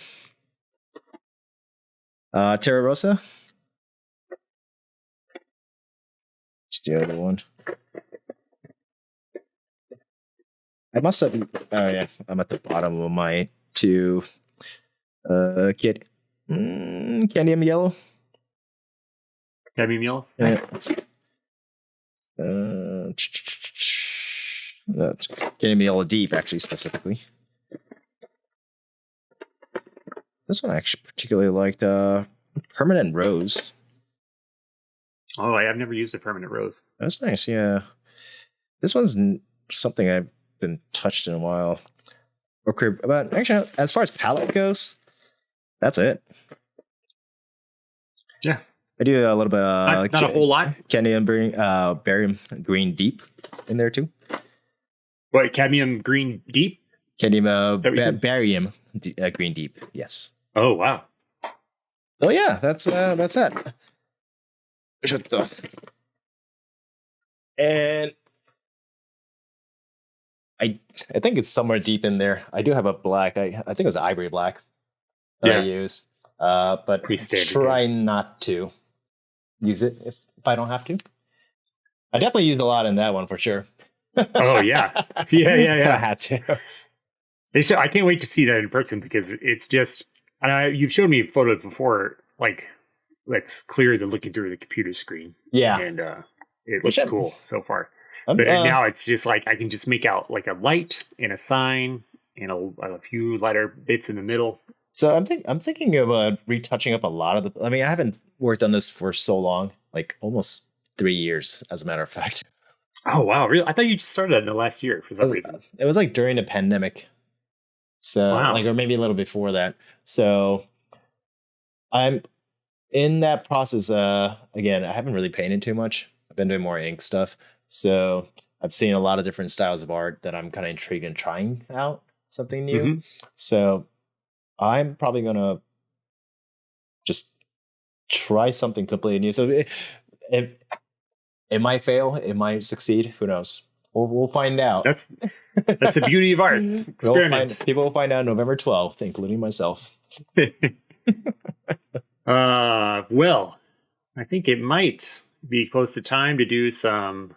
Terra Rosa. What's the other one? I must have. Oh yeah, I'm at the bottom of my two. Cadmium yellow. Cadmium yellow. Yeah. That's Cadmium yellow deep, actually, specifically. This one I actually particularly liked. Permanent rose. Oh, I have never used a permanent rose. That's nice. Yeah, this one's something I've been touched in a while. Okay, but actually, as far as palette goes, that's it. Yeah, I do a little bit. not a whole lot. Cadmium barium green deep in there too. What, cadmium green deep? Cadmium Is that what you said? barium green deep. Yes. Oh wow. Well, yeah, that's that. And I think it's somewhere deep in there. I do have a black. I think it was ivory black that I Yeah. use. But Pretty standard, try not to use it if I don't have to. I definitely used a lot in that one for sure. Oh yeah. Yeah. I had to. I can't wait to see that in person because it's just. You've shown me photos before, like that's clearer than looking through the computer screen. Yeah. And it Which looks cool so far. But now it's just like I can just make out like a light and a sign and a few lighter bits in the middle. So I'm thinking of retouching up a lot of the. I mean, I haven't worked on this for so long, like almost 3 years, as a matter of fact. Oh wow, really? I thought you just started in the last year for some reason. It was like during the pandemic, so Wow. like, or maybe a little before that. So I'm in that process. Again, I haven't really painted too much. I've been doing more ink stuff. So I've seen a lot of different styles of art that I'm kind of intrigued in trying out something new. Mhm. So I'm probably gonna just try something completely new. So it might fail, it might succeed. Who knows? We'll find out. That's the beauty of art. Experiment. People will find out November 12th, including myself. Well, I think it might be close to time to do some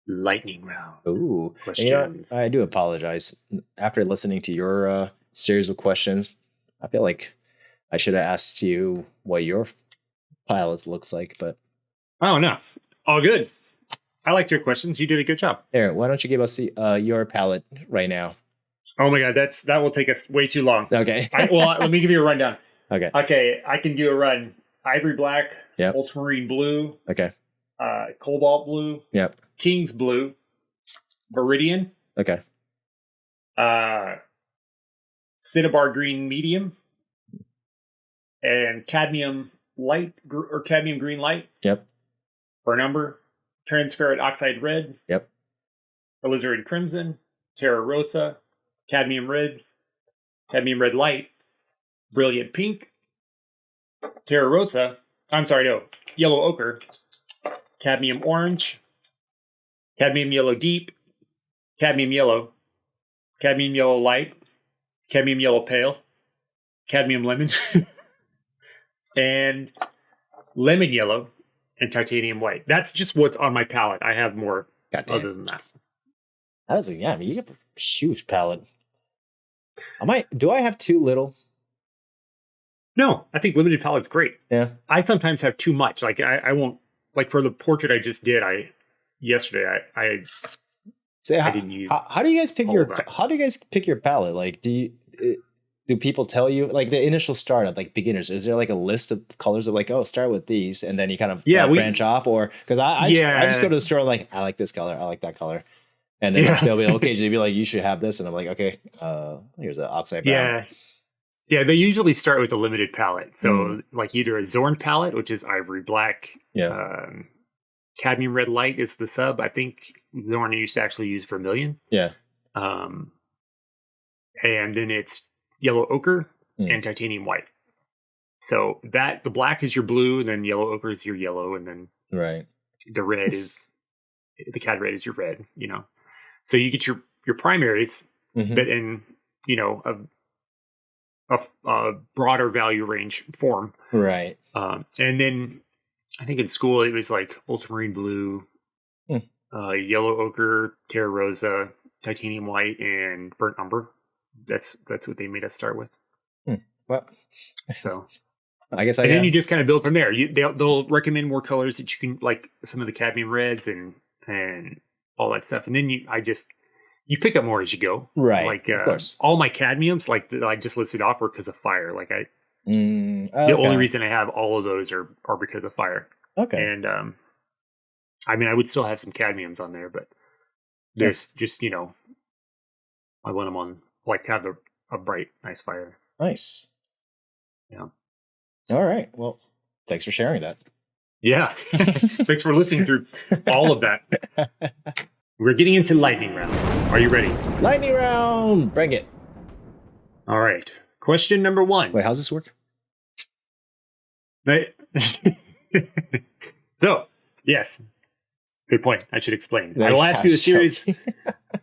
lightning round. Ooh, questions. I do apologize. After listening to your series of questions, I feel like I should have asked you what your pilot looks like, but oh no, all good. I liked your questions. You did a good job. There, why don't you give us your palette right now? Oh my god, that will take us way too long. Okay. Let me give you a rundown. Okay. Okay, I can do a run. Ivory black, yep. ultramarine blue, okay, cobalt blue, yep, king's blue, viridian, okay, cinnabar green medium, and cadmium light or cadmium green light. Yep. For number, transparent oxide red. Yep. Alizarin crimson, terra rosa, cadmium red light, brilliant pink, terra rosa. I'm sorry, no, yellow ochre, cadmium orange, cadmium yellow deep, cadmium yellow light, cadmium yellow pale, cadmium lemon, and lemon yellow, and titanium white. That's just what's on my palette. I have more other than that. I mean, you have a huge palette. Do I have too little? No, I think limited palette's great. Yeah. I sometimes have too much. Like I won't, like for the portrait I just did, yesterday I didn't use. How do you guys pick your palette? Like, do people tell you, like, the initial start of, like, beginners? Is there like a list of colors of, like, oh, start with these, and then you kind of branch off? Or because I just go to the store and, like, I like this color, I like that color, and then they'll be occasionally be like, you should have this, and I'm like, okay, here's an oxide brown. Yeah, they usually start with a limited palette. So like either a Zorn palette, which is ivory black, cadmium red light is the sub. I think Zorn used to actually use vermilion. Yeah. And then it's yellow ochre and titanium white. So the black is your blue, and then yellow ochre is your yellow, and then the red is the cad red is your red. You know, so you get your primaries, but in a broader value range form, right? And then I think in school it was like ultramarine blue, yellow ochre, terra rosa, titanium white, and burnt umber. That's what they made us start with. Well, so I guess then you just kind of build from there. They'll recommend more colors that you can, like some of the cadmium reds and all that stuff, and then you pick up more as you go. Right. Like of course. All my cadmiums, like I just listed off, were because of fire. Like the only reason I have all of those are because of fire. Okay. And I mean, I would still have some cadmiums on there, but there's just I want them on, like, have a bright, nice fire. Nice. Yeah. All right. Well, thanks for sharing that. Yeah. Thanks for listening through all of that. We're getting into lightning round. Are you ready? Lightning round! Bring it. All right. Question number 1. Wait, how's this work? So, yes. Good point. I should explain. I will ask you a series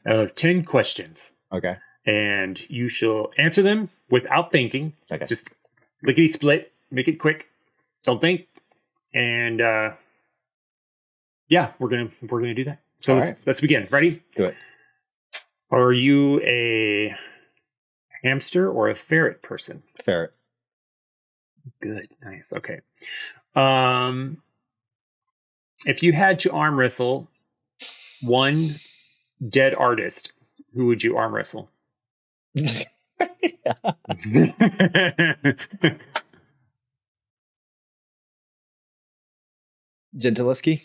of 10 questions. Okay. And you shall answer them without thinking. Okay. Just lickety split. Make it quick. Don't think. And we're gonna do that. So let's begin. Ready? Do it. Are you a hamster or a ferret person? Ferret. Good. Nice. Okay. If you had to arm wrestle one dead artist, who would you arm wrestle? Gentileschi?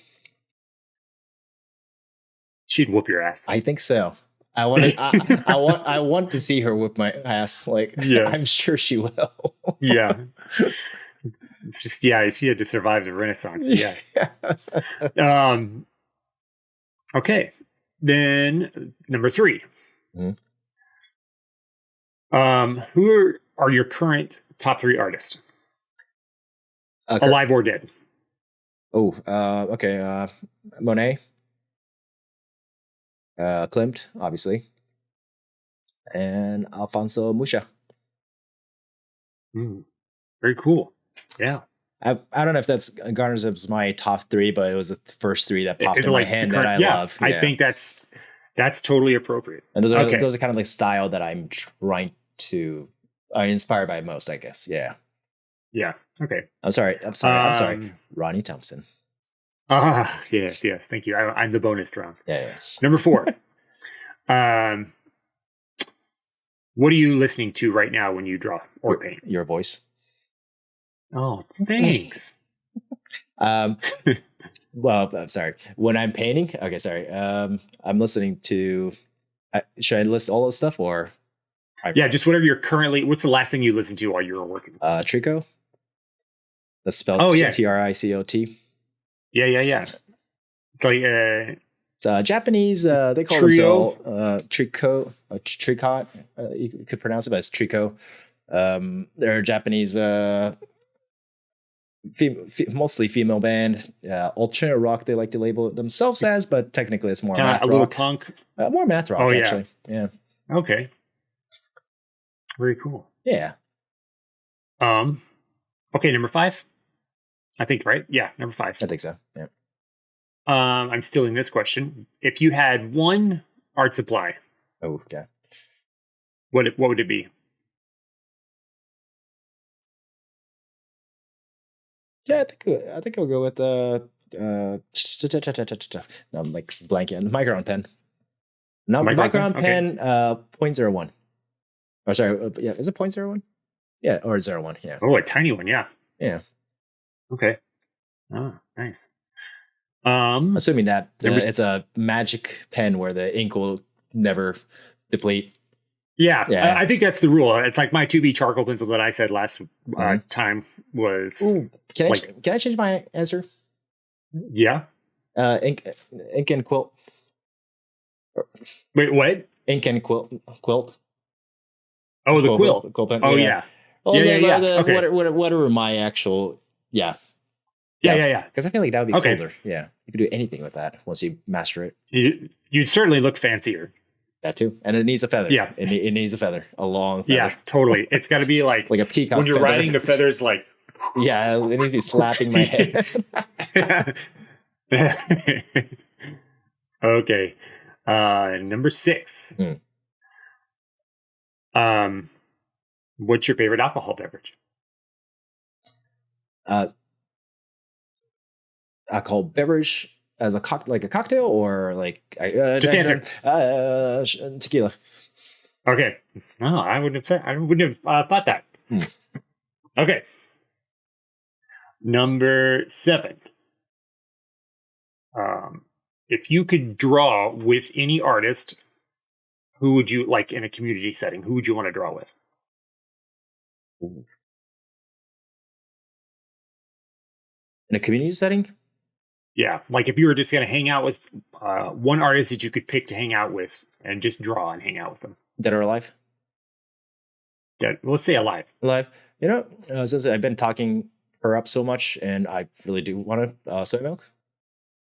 She'd whoop your ass. I think so. I want to see her whip my ass. Like, I'm sure she will. Yeah. It's just, she had to survive the Renaissance. Yeah. Okay. Then number 3. Who are your current top 3 artists? Alive or dead? Oh, okay. Monet, Klimt, obviously, and Alfonso Musha. Very cool. Yeah. I don't know if that's garners as my top three, but it was the first three that popped Is it in my like the head that current? I Yeah, love. I Yeah, think that's totally appropriate. and Okay. those are kind of like style that I'm trying to inspired by most, I guess. Yeah. Yeah. Okay. I'm sorry. Ronnie Thompson. Yes. Thank you. I'm the bonus round. Yeah. Number 4. What are you listening to right now when you draw or paint? Your voice. Oh, thanks. Well, I'm sorry. When I'm painting, okay, sorry. I'm listening to. Should I list all this stuff or? Yeah, just whatever you're currently. What's the last thing you listened to while you were working? Trico. That's spelled Tricot. Yeah. It's like it's Japanese. They call trio. themselves Tricot. You could pronounce it, but it's Trico. They're a Japanese. Mostly female band, alternate rock. They like to label it themselves as, but technically it's more math rock. A little punk, more math rock. Actually, yeah. Okay. Very cool. Yeah. Okay, number 5. I think, right? Yeah, number 5. I think so. Yeah. I'm stealing this question. If you had one art supply, oh, okay. What would it be? Yeah, I think I'll go with no, I'm like blanking. Micron pen. No, Micron pen. 0.01. Oh, sorry. Yeah, is it 0.01? Yeah, or 0.1. Yeah. Oh, a tiny one. Yeah. Yeah. Okay. Oh, nice. Assuming that it's a magic pen where the ink will never deplete. Yeah. I think that's the rule. It's like my 2B charcoal pencil that I said last time was. Ooh, can I change my answer? Yeah. Ink and quilt. Wait, what? Ink and quilt. Oh, the quilt. Quilt pen. Oh, yeah. Well, yeah. Okay. Whatever my actual. Yeah. Because I feel like that would be colder. Yeah. You could do anything with that once you master it. You'd certainly look fancier. That too. And it needs a feather. Yeah. It needs a feather. A long feather. Yeah, totally. It's got to be like a peacock when you're riding the feathers like. Yeah, it needs to be slapping my head. Okay. Number 6. What's your favorite alcohol beverage? Alcohol beverage as a cocktail or like just answer. Tequila. Okay. No, I wouldn't have thought that. Okay. Number 7. If you could draw with any artist, who would you like in a community setting? Who would you want to draw with? Ooh. In a community setting? Yeah, like if you were just going to hang out with one artist that you could pick to hang out with and just draw and hang out with them. Dead or alive? Dead. Let's say alive. Alive. You know, since I've been talking her up so much and I really do want soy milk.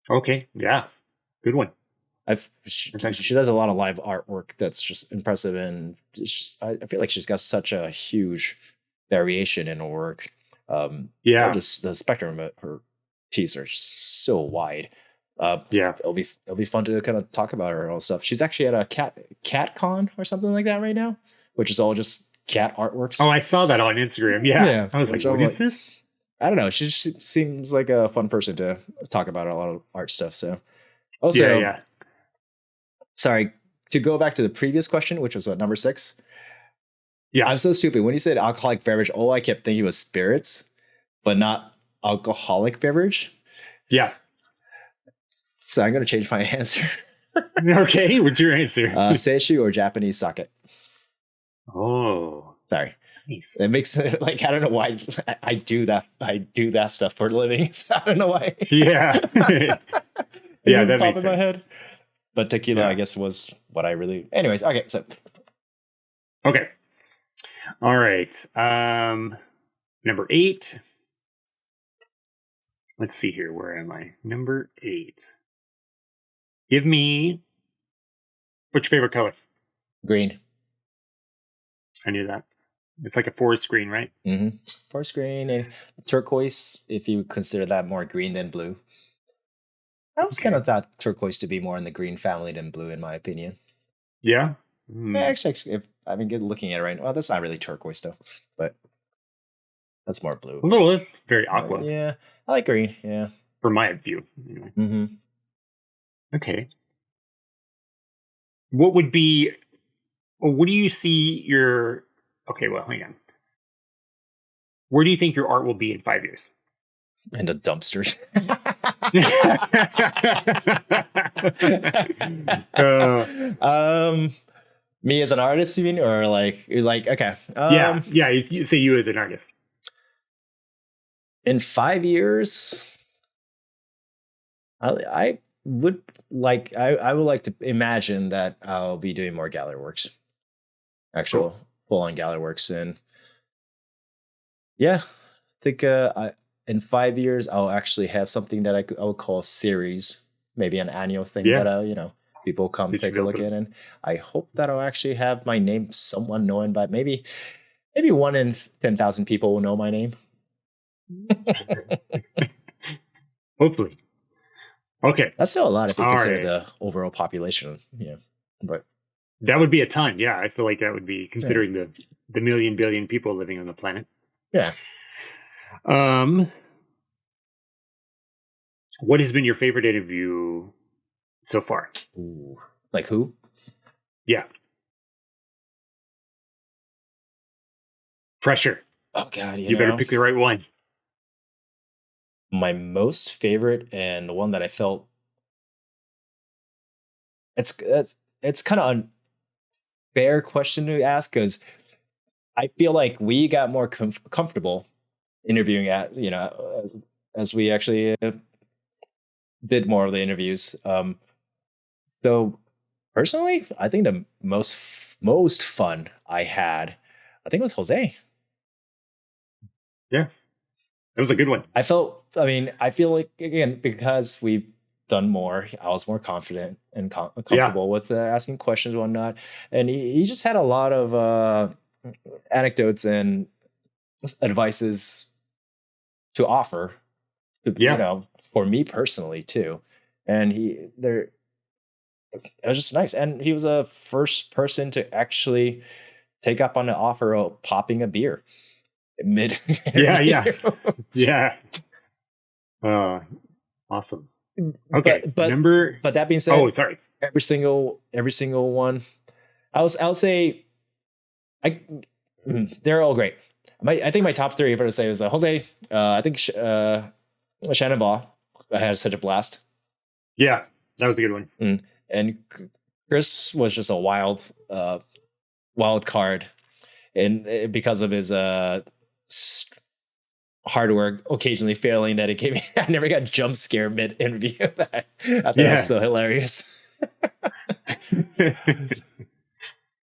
Okay, yeah. Good one. She does a lot of live artwork that's just impressive, and I feel like she's got such a huge variation in her work. Just the spectrum of her piece are just so wide. It'll be fun to kind of talk about her and all stuff. She's actually at a cat con or something like that right now, which is all just cat artworks. Oh, I saw that on Instagram. Yeah. I was like, what is this? I don't know. She seems like a fun person to talk about a lot of art stuff. So also, sorry, to go back to the previous question, which was number 6. Yeah. I'm so stupid. When you said alcoholic beverage, all I kept thinking was spirits, but not alcoholic beverage. Yeah. So I'm going to change my answer. Okay. What's your answer? Seishu or Japanese sake. Oh. Sorry. Nice. It makes like, I don't know why I do that. I do that stuff for a living. So I don't know why. Yeah. Yeah, that makes sense. My head. But tequila, I guess, was what I really. Anyways, okay. So. Okay. All right. Number 8. let's see here. Where am I? Number 8. Give me, what's your favorite color? Green. I knew that. It's like a forest green, right? Mm-hmm. Forest green and turquoise, if you consider that more green than blue. I always kind of thought turquoise to be more in the green family than blue, in my opinion. Yeah. Actually, if I mean, looking at it right now, well, that's not really turquoise though, but that's more blue. A little. It's very aqua. Yeah, I like green. Yeah, from my view. Anyway. Mm-hmm. Okay. What would be? What do you see your? Okay, well, hang on. Where do you think your art will be in 5 years? In the dumpster. Me as an artist, you mean, or like okay? Yeah. You say you as an artist. In 5 years, I would like to imagine that I'll be doing more gallery works, actual full-on gallery works, and yeah, I think in 5 years I'll actually have something that I would call a series, maybe an annual thing that people come take a look at, and I hope that I'll actually have my name somewhat known, but maybe 1 in 10,000 people will know my name. Hopefully. Okay. That's still a lot if you consider the overall population. Yeah. But that would be a ton. Yeah. I feel like that would be considering the million billion people living on the planet. Yeah. What has been your favorite interview so far? Ooh. Like who? Yeah. Pressure. Oh God, you better pick the right one. My most favorite and the one that I felt it's kind of unfair question to ask, because I feel like we got more comfortable interviewing as we actually did more of the interviews. So personally, I think the most fun I had, I think it was Jose. Yeah. It was a good one. I feel like, again, because we've done more, I was more confident and comfortable with asking questions and whatnot. And he just had a lot of anecdotes and advices to offer, for me personally too. And it was just nice. And he was a first person to actually take up on the offer of popping a beer mid. Yeah. Awesome. Okay. But that being said, sorry. Every single one, I'll say, they're all great. I think my top 3, if I were to say, was Jose. I think Shannon Baugh. I had such a blast. Yeah, that was a good one. And Chris was just a wild card, and because of his hard work occasionally failing, that it gave me, I never got jump scare mid interview. I thought that was so hilarious.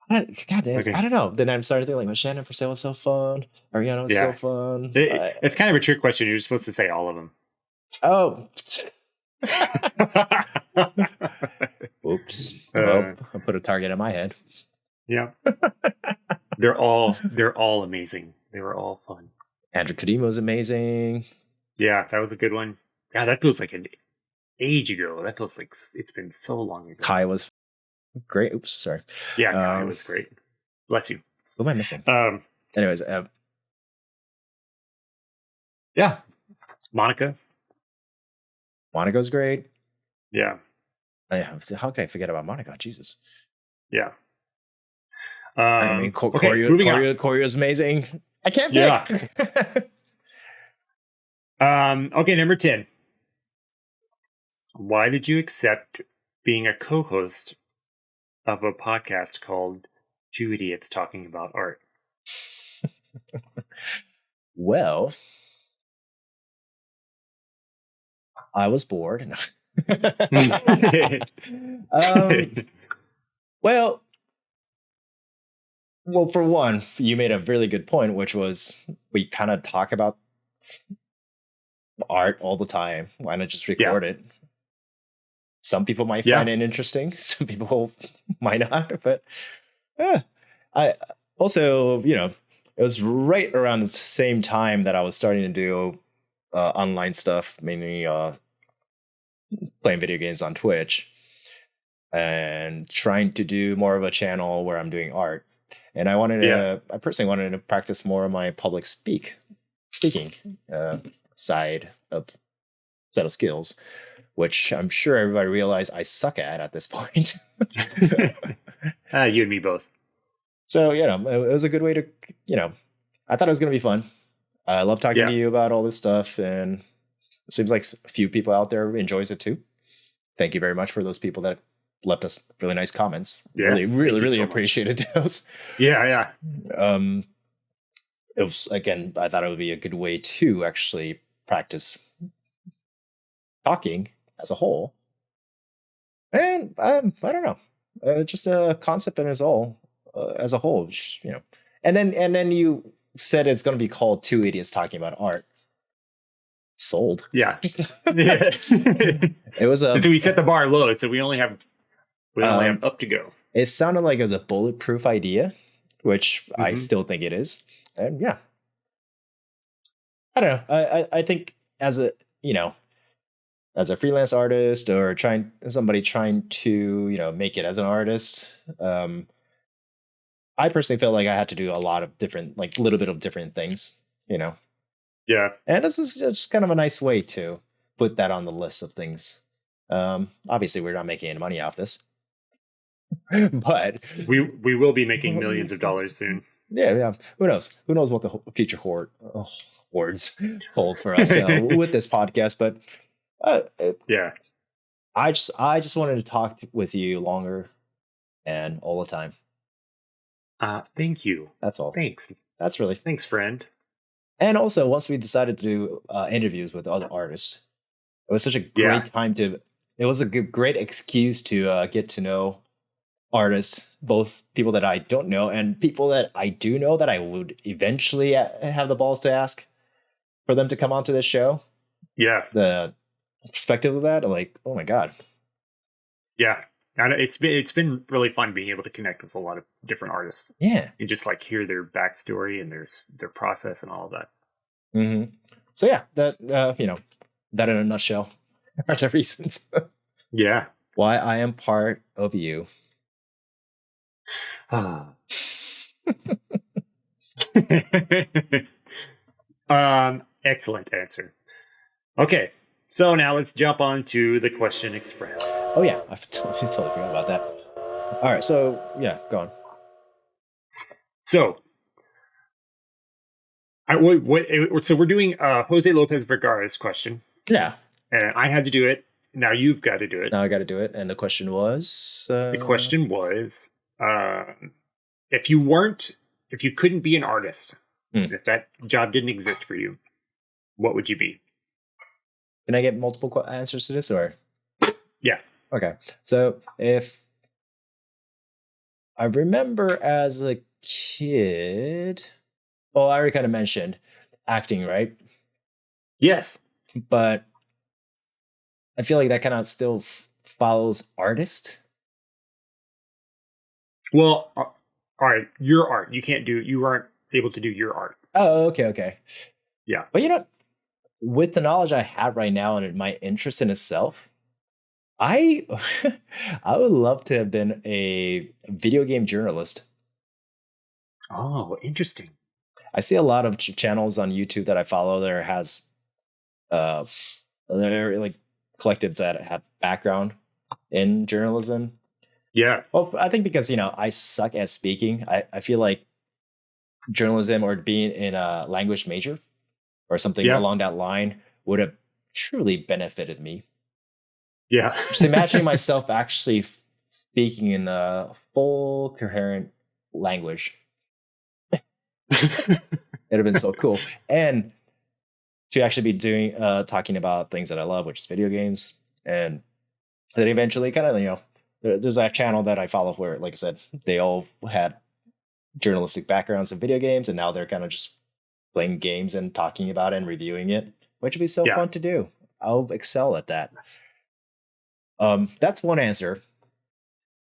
God damn, I don't know. Then I'm starting to think like, Shannon for sale was so fun. Ariana was so fun. It's kind of a trick question. You're supposed to say all of them. Oh. Oops. Well, I put a target in my head. Yeah. They're all amazing. They were all fun. Andrew Kadima was amazing. Yeah, that was a good one. Yeah, that feels like an age ago. That feels like it's been so long ago. Kai was great. Oops, sorry. Yeah, Kai was great. Bless you. Who am I missing? Anyways, yeah, Monica. Monica's great. Yeah. How could I forget about Monica? Jesus. Yeah. Corey was amazing. I can't pick. Okay, number 10. Why did you accept being a co-host of a podcast called Two Idiots Talking About Art? Well, I was bored. Well, for one, you made a really good point, which was we kind of talk about art all the time. Why not just record it? Some people might find it interesting. Some people might not. But I also, it was right around the same time that I was starting to do online stuff, mainly playing video games on Twitch and trying to do more of a channel where I'm doing art. And I personally wanted to practice more of my public speaking side of set of skills, which I'm sure everybody realized I suck at this point. You and me both. So, it was a good way to, I thought it was going to be fun. I love talking to you about all this stuff, and it seems like a few people out there enjoys it too. Thank you very much for those people that left us really nice comments. Yes, really so appreciated those. Yeah. It was, again, I thought it would be a good way to actually practice talking as a whole. And I don't know, just a concept in as a whole, just, and then you said it's going to be called Two Idiots Talking About Art. Sold. Yeah. It was so we set the bar low, so we only have up to go. It sounded like it was a bulletproof idea, which I still think it is. And I don't know. I think as a freelance artist or somebody trying to, make it as an artist, I personally felt like I had to do a lot of different, little bit of different things, Yeah. And this is just kind of a nice way to put that on the list of things. Obviously, we're not making any money off this, but we will be making millions of dollars soon. Yeah. Who knows? Who knows what the future holds for us with this podcast? But I just wanted to talk with you longer and all the time. Thank you. That's all. Thanks. Thanks, friend. And also, once we decided to do interviews with other artists, it was such a great time it was a great excuse to get to know artists, both people that I don't know and people that I do know that I would eventually have the balls to ask for them to come onto this show. Yeah. The perspective of that, oh my God. Yeah. And it's been really fun being able to connect with a lot of different artists. Yeah. And just hear their backstory and their process and all of that. Mm-hmm. So yeah, that that in a nutshell are the reasons. Yeah. Why I am part of you. Excellent answer. Okay. So now let's jump on to the Question Express. Oh yeah, I totally forgot about that. All right, so yeah, go on. So, so we're doing Jose Lopez Vergara's question. Yeah, and I had to do it. Now you've got to do it. Now I got to do it. And the question was. If you couldn't be an artist, if that job didn't exist for you, what would you be? Can I get multiple answers to this, or? Yeah. Okay. So if I remember as a kid, I already kind of mentioned acting, right? Yes. But I feel like that kind of still follows artist. Well, all right, your art. You aren't able to do your art. Oh, okay. Yeah. But with the knowledge I have right now and my interest in itself, I would love to have been a video game journalist. Oh, interesting. I see a lot of channels on YouTube that I follow that has they're collectives that have background in journalism. Yeah. Well, I think because, I suck at speaking. I feel like journalism or being in a language major or something along that line would have truly benefited me. Yeah. Just imagining myself actually speaking in a full coherent language. It'd have been so cool. And to actually be talking about things that I love, which is video games. And then eventually kind of, there's that channel that I follow where, like I said, they all had journalistic backgrounds in video games, and now they're kind of just playing games and talking about it and reviewing it. which would be so fun to do. I'll excel at that. That's one answer.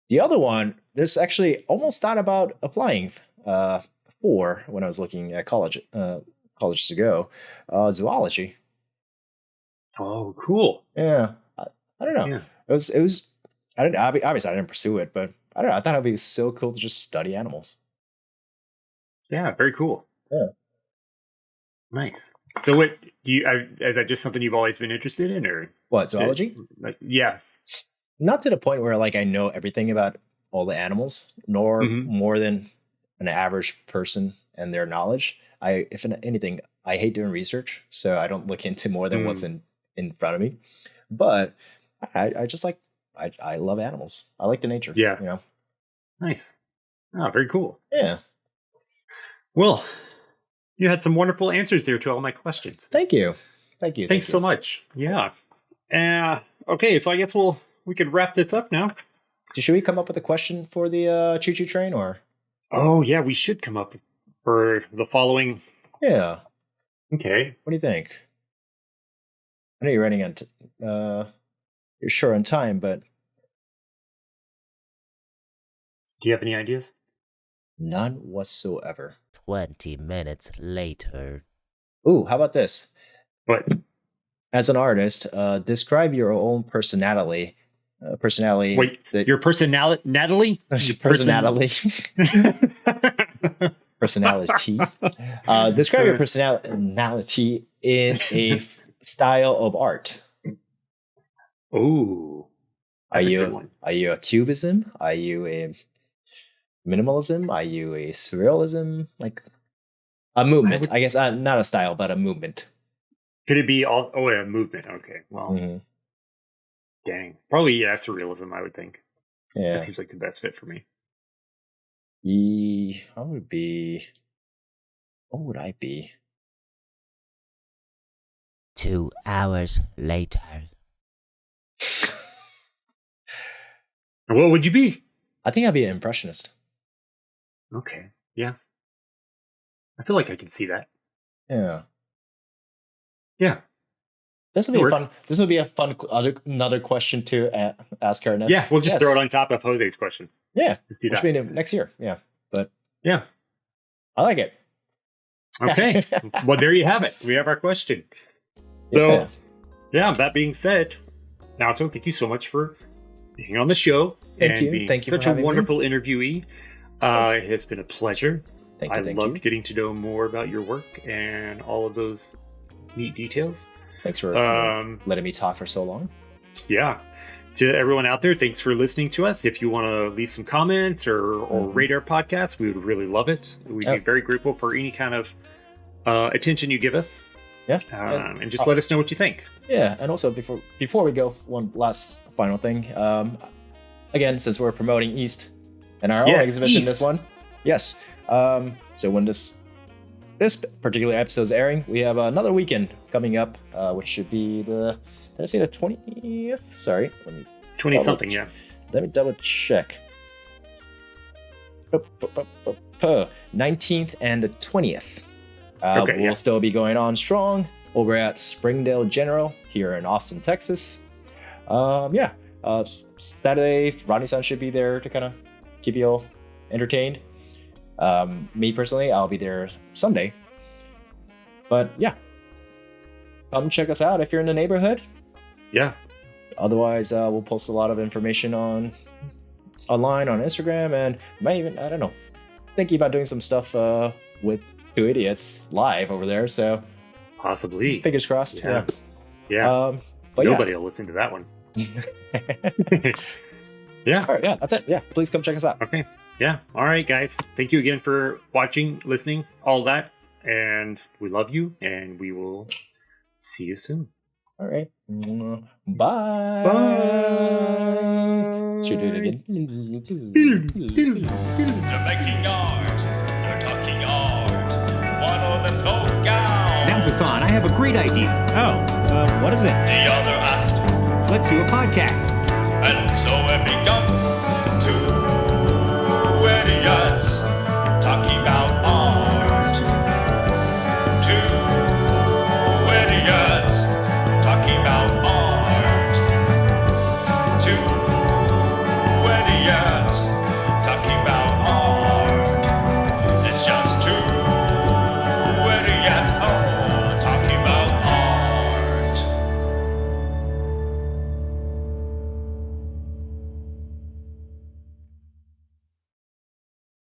The other one, this actually almost thought about applying for when I was looking at colleges ago. Zoology. Oh, cool. Yeah, I don't know. Yeah. It was. Obviously I didn't pursue it, but I don't know. I thought it'd be so cool to just study animals. Yeah, very cool. Yeah. Nice. So what is that just something you've always been interested in, or what, zoology? Yeah. Not to the point where like I know everything about all the animals, nor more than an average person and their knowledge. If anything, I hate doing research, so I don't look into more than what's in front of me. But I just like I love animals. I like the nature. Yeah. You know. Nice. Oh, very cool. Yeah. Well, you had some wonderful answers there to all my questions. Thank you. Thanks so much. Yeah. Okay, so I guess we could wrap this up now. Should we come up with a question for the choo-choo train, or? Oh yeah, we should come up for the following. Yeah. Okay. What do you think? I know you're running on. You're short on time, but do you have any ideas? None whatsoever. 20 minutes later. Ooh, how about this? What? As an artist, describe your own personality. Wait, your personality, Natalie? Personality. Personality. Describe your personality in a style of art. Ooh, are you a cubism? Are you a minimalism? Are you a surrealism? Like a movement? I guess not a style, but a movement. Could it be all? Oh, a movement. Okay, well, dang, probably surrealism. I would think. Yeah, that seems like the best fit for me. I would be. What would I be? 2 hours later. What would you be? I think I'd be an impressionist. Okay. Yeah. I feel like I can see that. Yeah. Yeah. This would be fun. This would be a fun another question to ask her next. Yeah, we'll just throw it on top of Jose's question. Yeah. Let's do that. Which next year. Yeah. But yeah. I like it. Okay. Well, there you have it. We have our question. So, that being said, Naoto, thank you so much for being on the show. Thank you. Being thank you. Such a wonderful interviewee. It has been a pleasure. Thank you. I loved getting to know more about your work and all of those neat details. Thanks for letting me talk for so long. Yeah. To everyone out there, thanks for listening to us. If you want to leave some comments or rate our podcast, we would really love it. We'd be very grateful for any kind of attention you give us. Yeah. And just let us know what you think. Yeah. And also before we go, one last final thing. Again, since we're promoting E.A.S.T and our own exhibition, E.A.S.T. this one. Yes. So when this particular episode is airing, we have another weekend coming up, which should be did I say the 20th? Sorry, let me 20 something. Yeah. Let me double check. 19th and the 20th. We'll still be going on strong over at Springdale General here in Austin, Texas. Saturday, Rodney-san should be there to kind of keep you all entertained. Me personally, I'll be there Sunday. But yeah, come check us out if you're in the neighborhood. Yeah. Otherwise, we'll post a lot of information online on Instagram, and might even, I don't know, thinking about doing some stuff with Two Idiots live over there. So possibly, fingers crossed. Yeah. But nobody will listen to that one. Yeah. All right. Yeah, that's it. Yeah, please come check us out. Okay. Yeah. All right, guys. Thank you again for watching, listening, all that. And we love you, and we will see you soon. All right. Bye. Should we do it again? They're making art. They're talking art. One of them's so gown. Naoto-san, I have a great idea. Oh, what is it? The other asked. Let's do a podcast. And so it began.